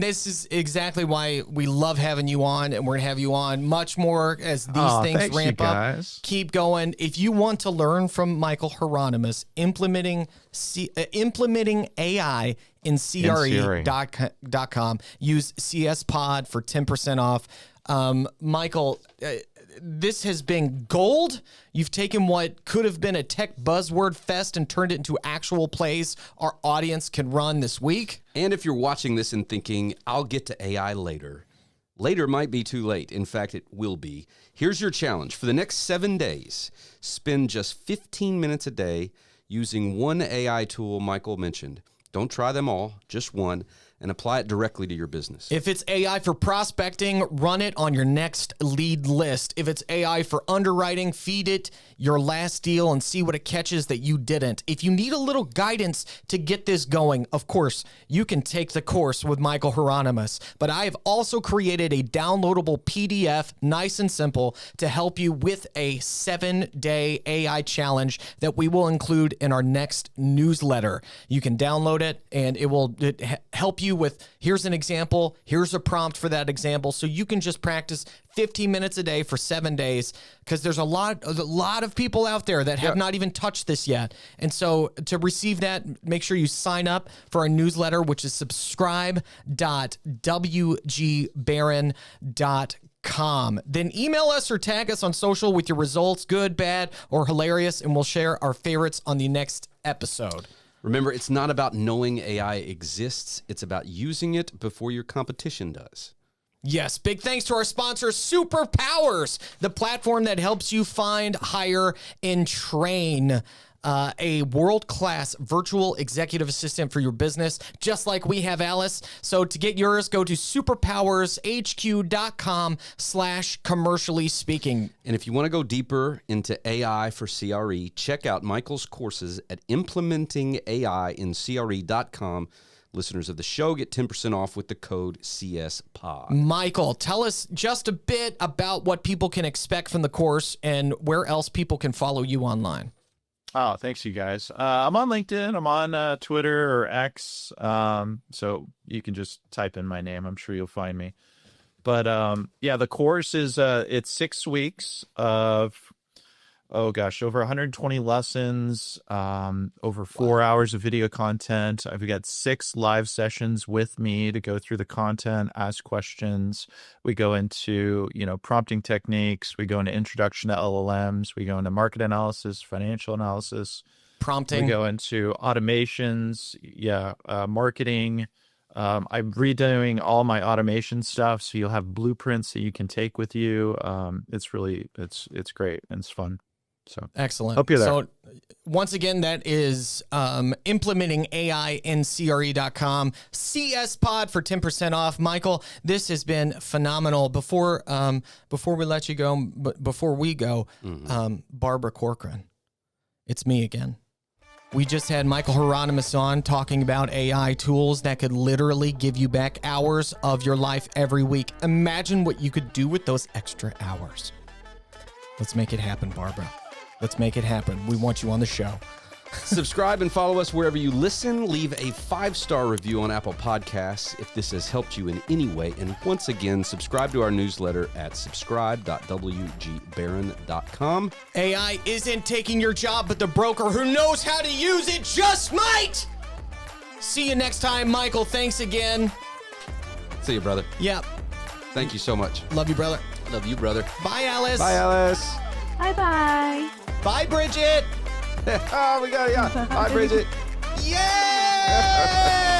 this is exactly why we love having you on, and we're gonna have you on much more as these things thanks, you ramp up. guys. Keep going. If you want to learn from Michael Hironimus implementing AI in CRE.com, use CSPOD for 10% off. Michael, this has been gold. You've taken what could have been a tech buzzword fest and turned it into actual plays our audience can run this week. And if you're watching this and thinking, I'll get to AI later, later might be too late. In fact, it will be. Here's your challenge. For the next 7 days, spend just 15 minutes a day using one AI tool Michael mentioned. Don't try them all, just one, and apply it directly to your business. If it's AI for prospecting, run it on your next lead list. If it's AI for underwriting, feed it your last deal and see what it catches that you didn't. If you need a little guidance to get this going, of course, you can take the course with Michael Hironimus. But I have also created a downloadable PDF, nice and simple, to help you with a 7-day AI challenge that we will include in our next newsletter. You can download it and it will help you with, here's an example, here's a prompt for that example, so you can just practice 15 minutes a day for 7 days, because there's a lot of people out there that have not even touched this yet. And so to receive that, make sure you sign up for our newsletter, which is subscribe.wgbarron.com. Then email us or tag us on social with your results, good, bad, or hilarious, and we'll share our favorites on the next episode. Remember, it's not about knowing AI exists. It's about using it before your competition does. Yes, big thanks to our sponsor, Superpowers, the platform that helps you find, hire, and train a world-class virtual executive assistant for your business, just like we have Alice. So to get yours, go to superpowershq.com/commercially speaking. And if you want to go deeper into AI for CRE, check out Michael's courses at implementingaincre.com. Listeners of the show get 10% off with the code CSPOD. Michael, tell us just a bit about what people can expect from the course and where else people can follow you online. Oh, thanks, you guys. I'm on LinkedIn. I'm on Twitter or X. So you can just type in my name. I'm sure you'll find me. But yeah, the course is it's 6 weeks of over 120 lessons, over 4 hours of video content. I've got 6 live sessions with me to go through the content, ask questions. We go into, prompting techniques. We go into introduction to LLMs. We go into market analysis, financial analysis. Prompting. We go into automations, marketing. I'm redoing all my automation stuff, so you'll have blueprints that you can take with you. It's great and it's fun. So excellent. Hope you're there. So once again, that is implementing AI in CRE.com. CSPOD for 10% off. Michael, this has been phenomenal. Before we let you go, Barbara Corcoran, it's me again. We just had Michael Hironimus on talking about AI tools that could literally give you back hours of your life every week. Imagine what you could do with those extra hours. Let's make it happen, Barbara. Let's make it happen. We want you on the show. Subscribe and follow us wherever you listen. Leave a 5-star review on Apple Podcasts if this has helped you in any way. And once again, subscribe to our newsletter at subscribe.wgbarron.com. AI isn't taking your job, but the broker who knows how to use it just might. See you next time, Michael. Thanks again. See you, brother. Yep. Thank you so much. Love you, brother. Love you, brother. Bye, Alice. Bye, Alice. Bye-bye. Bye, Bridget. Oh, we got it. Yeah. Bye, Bridget. Yay!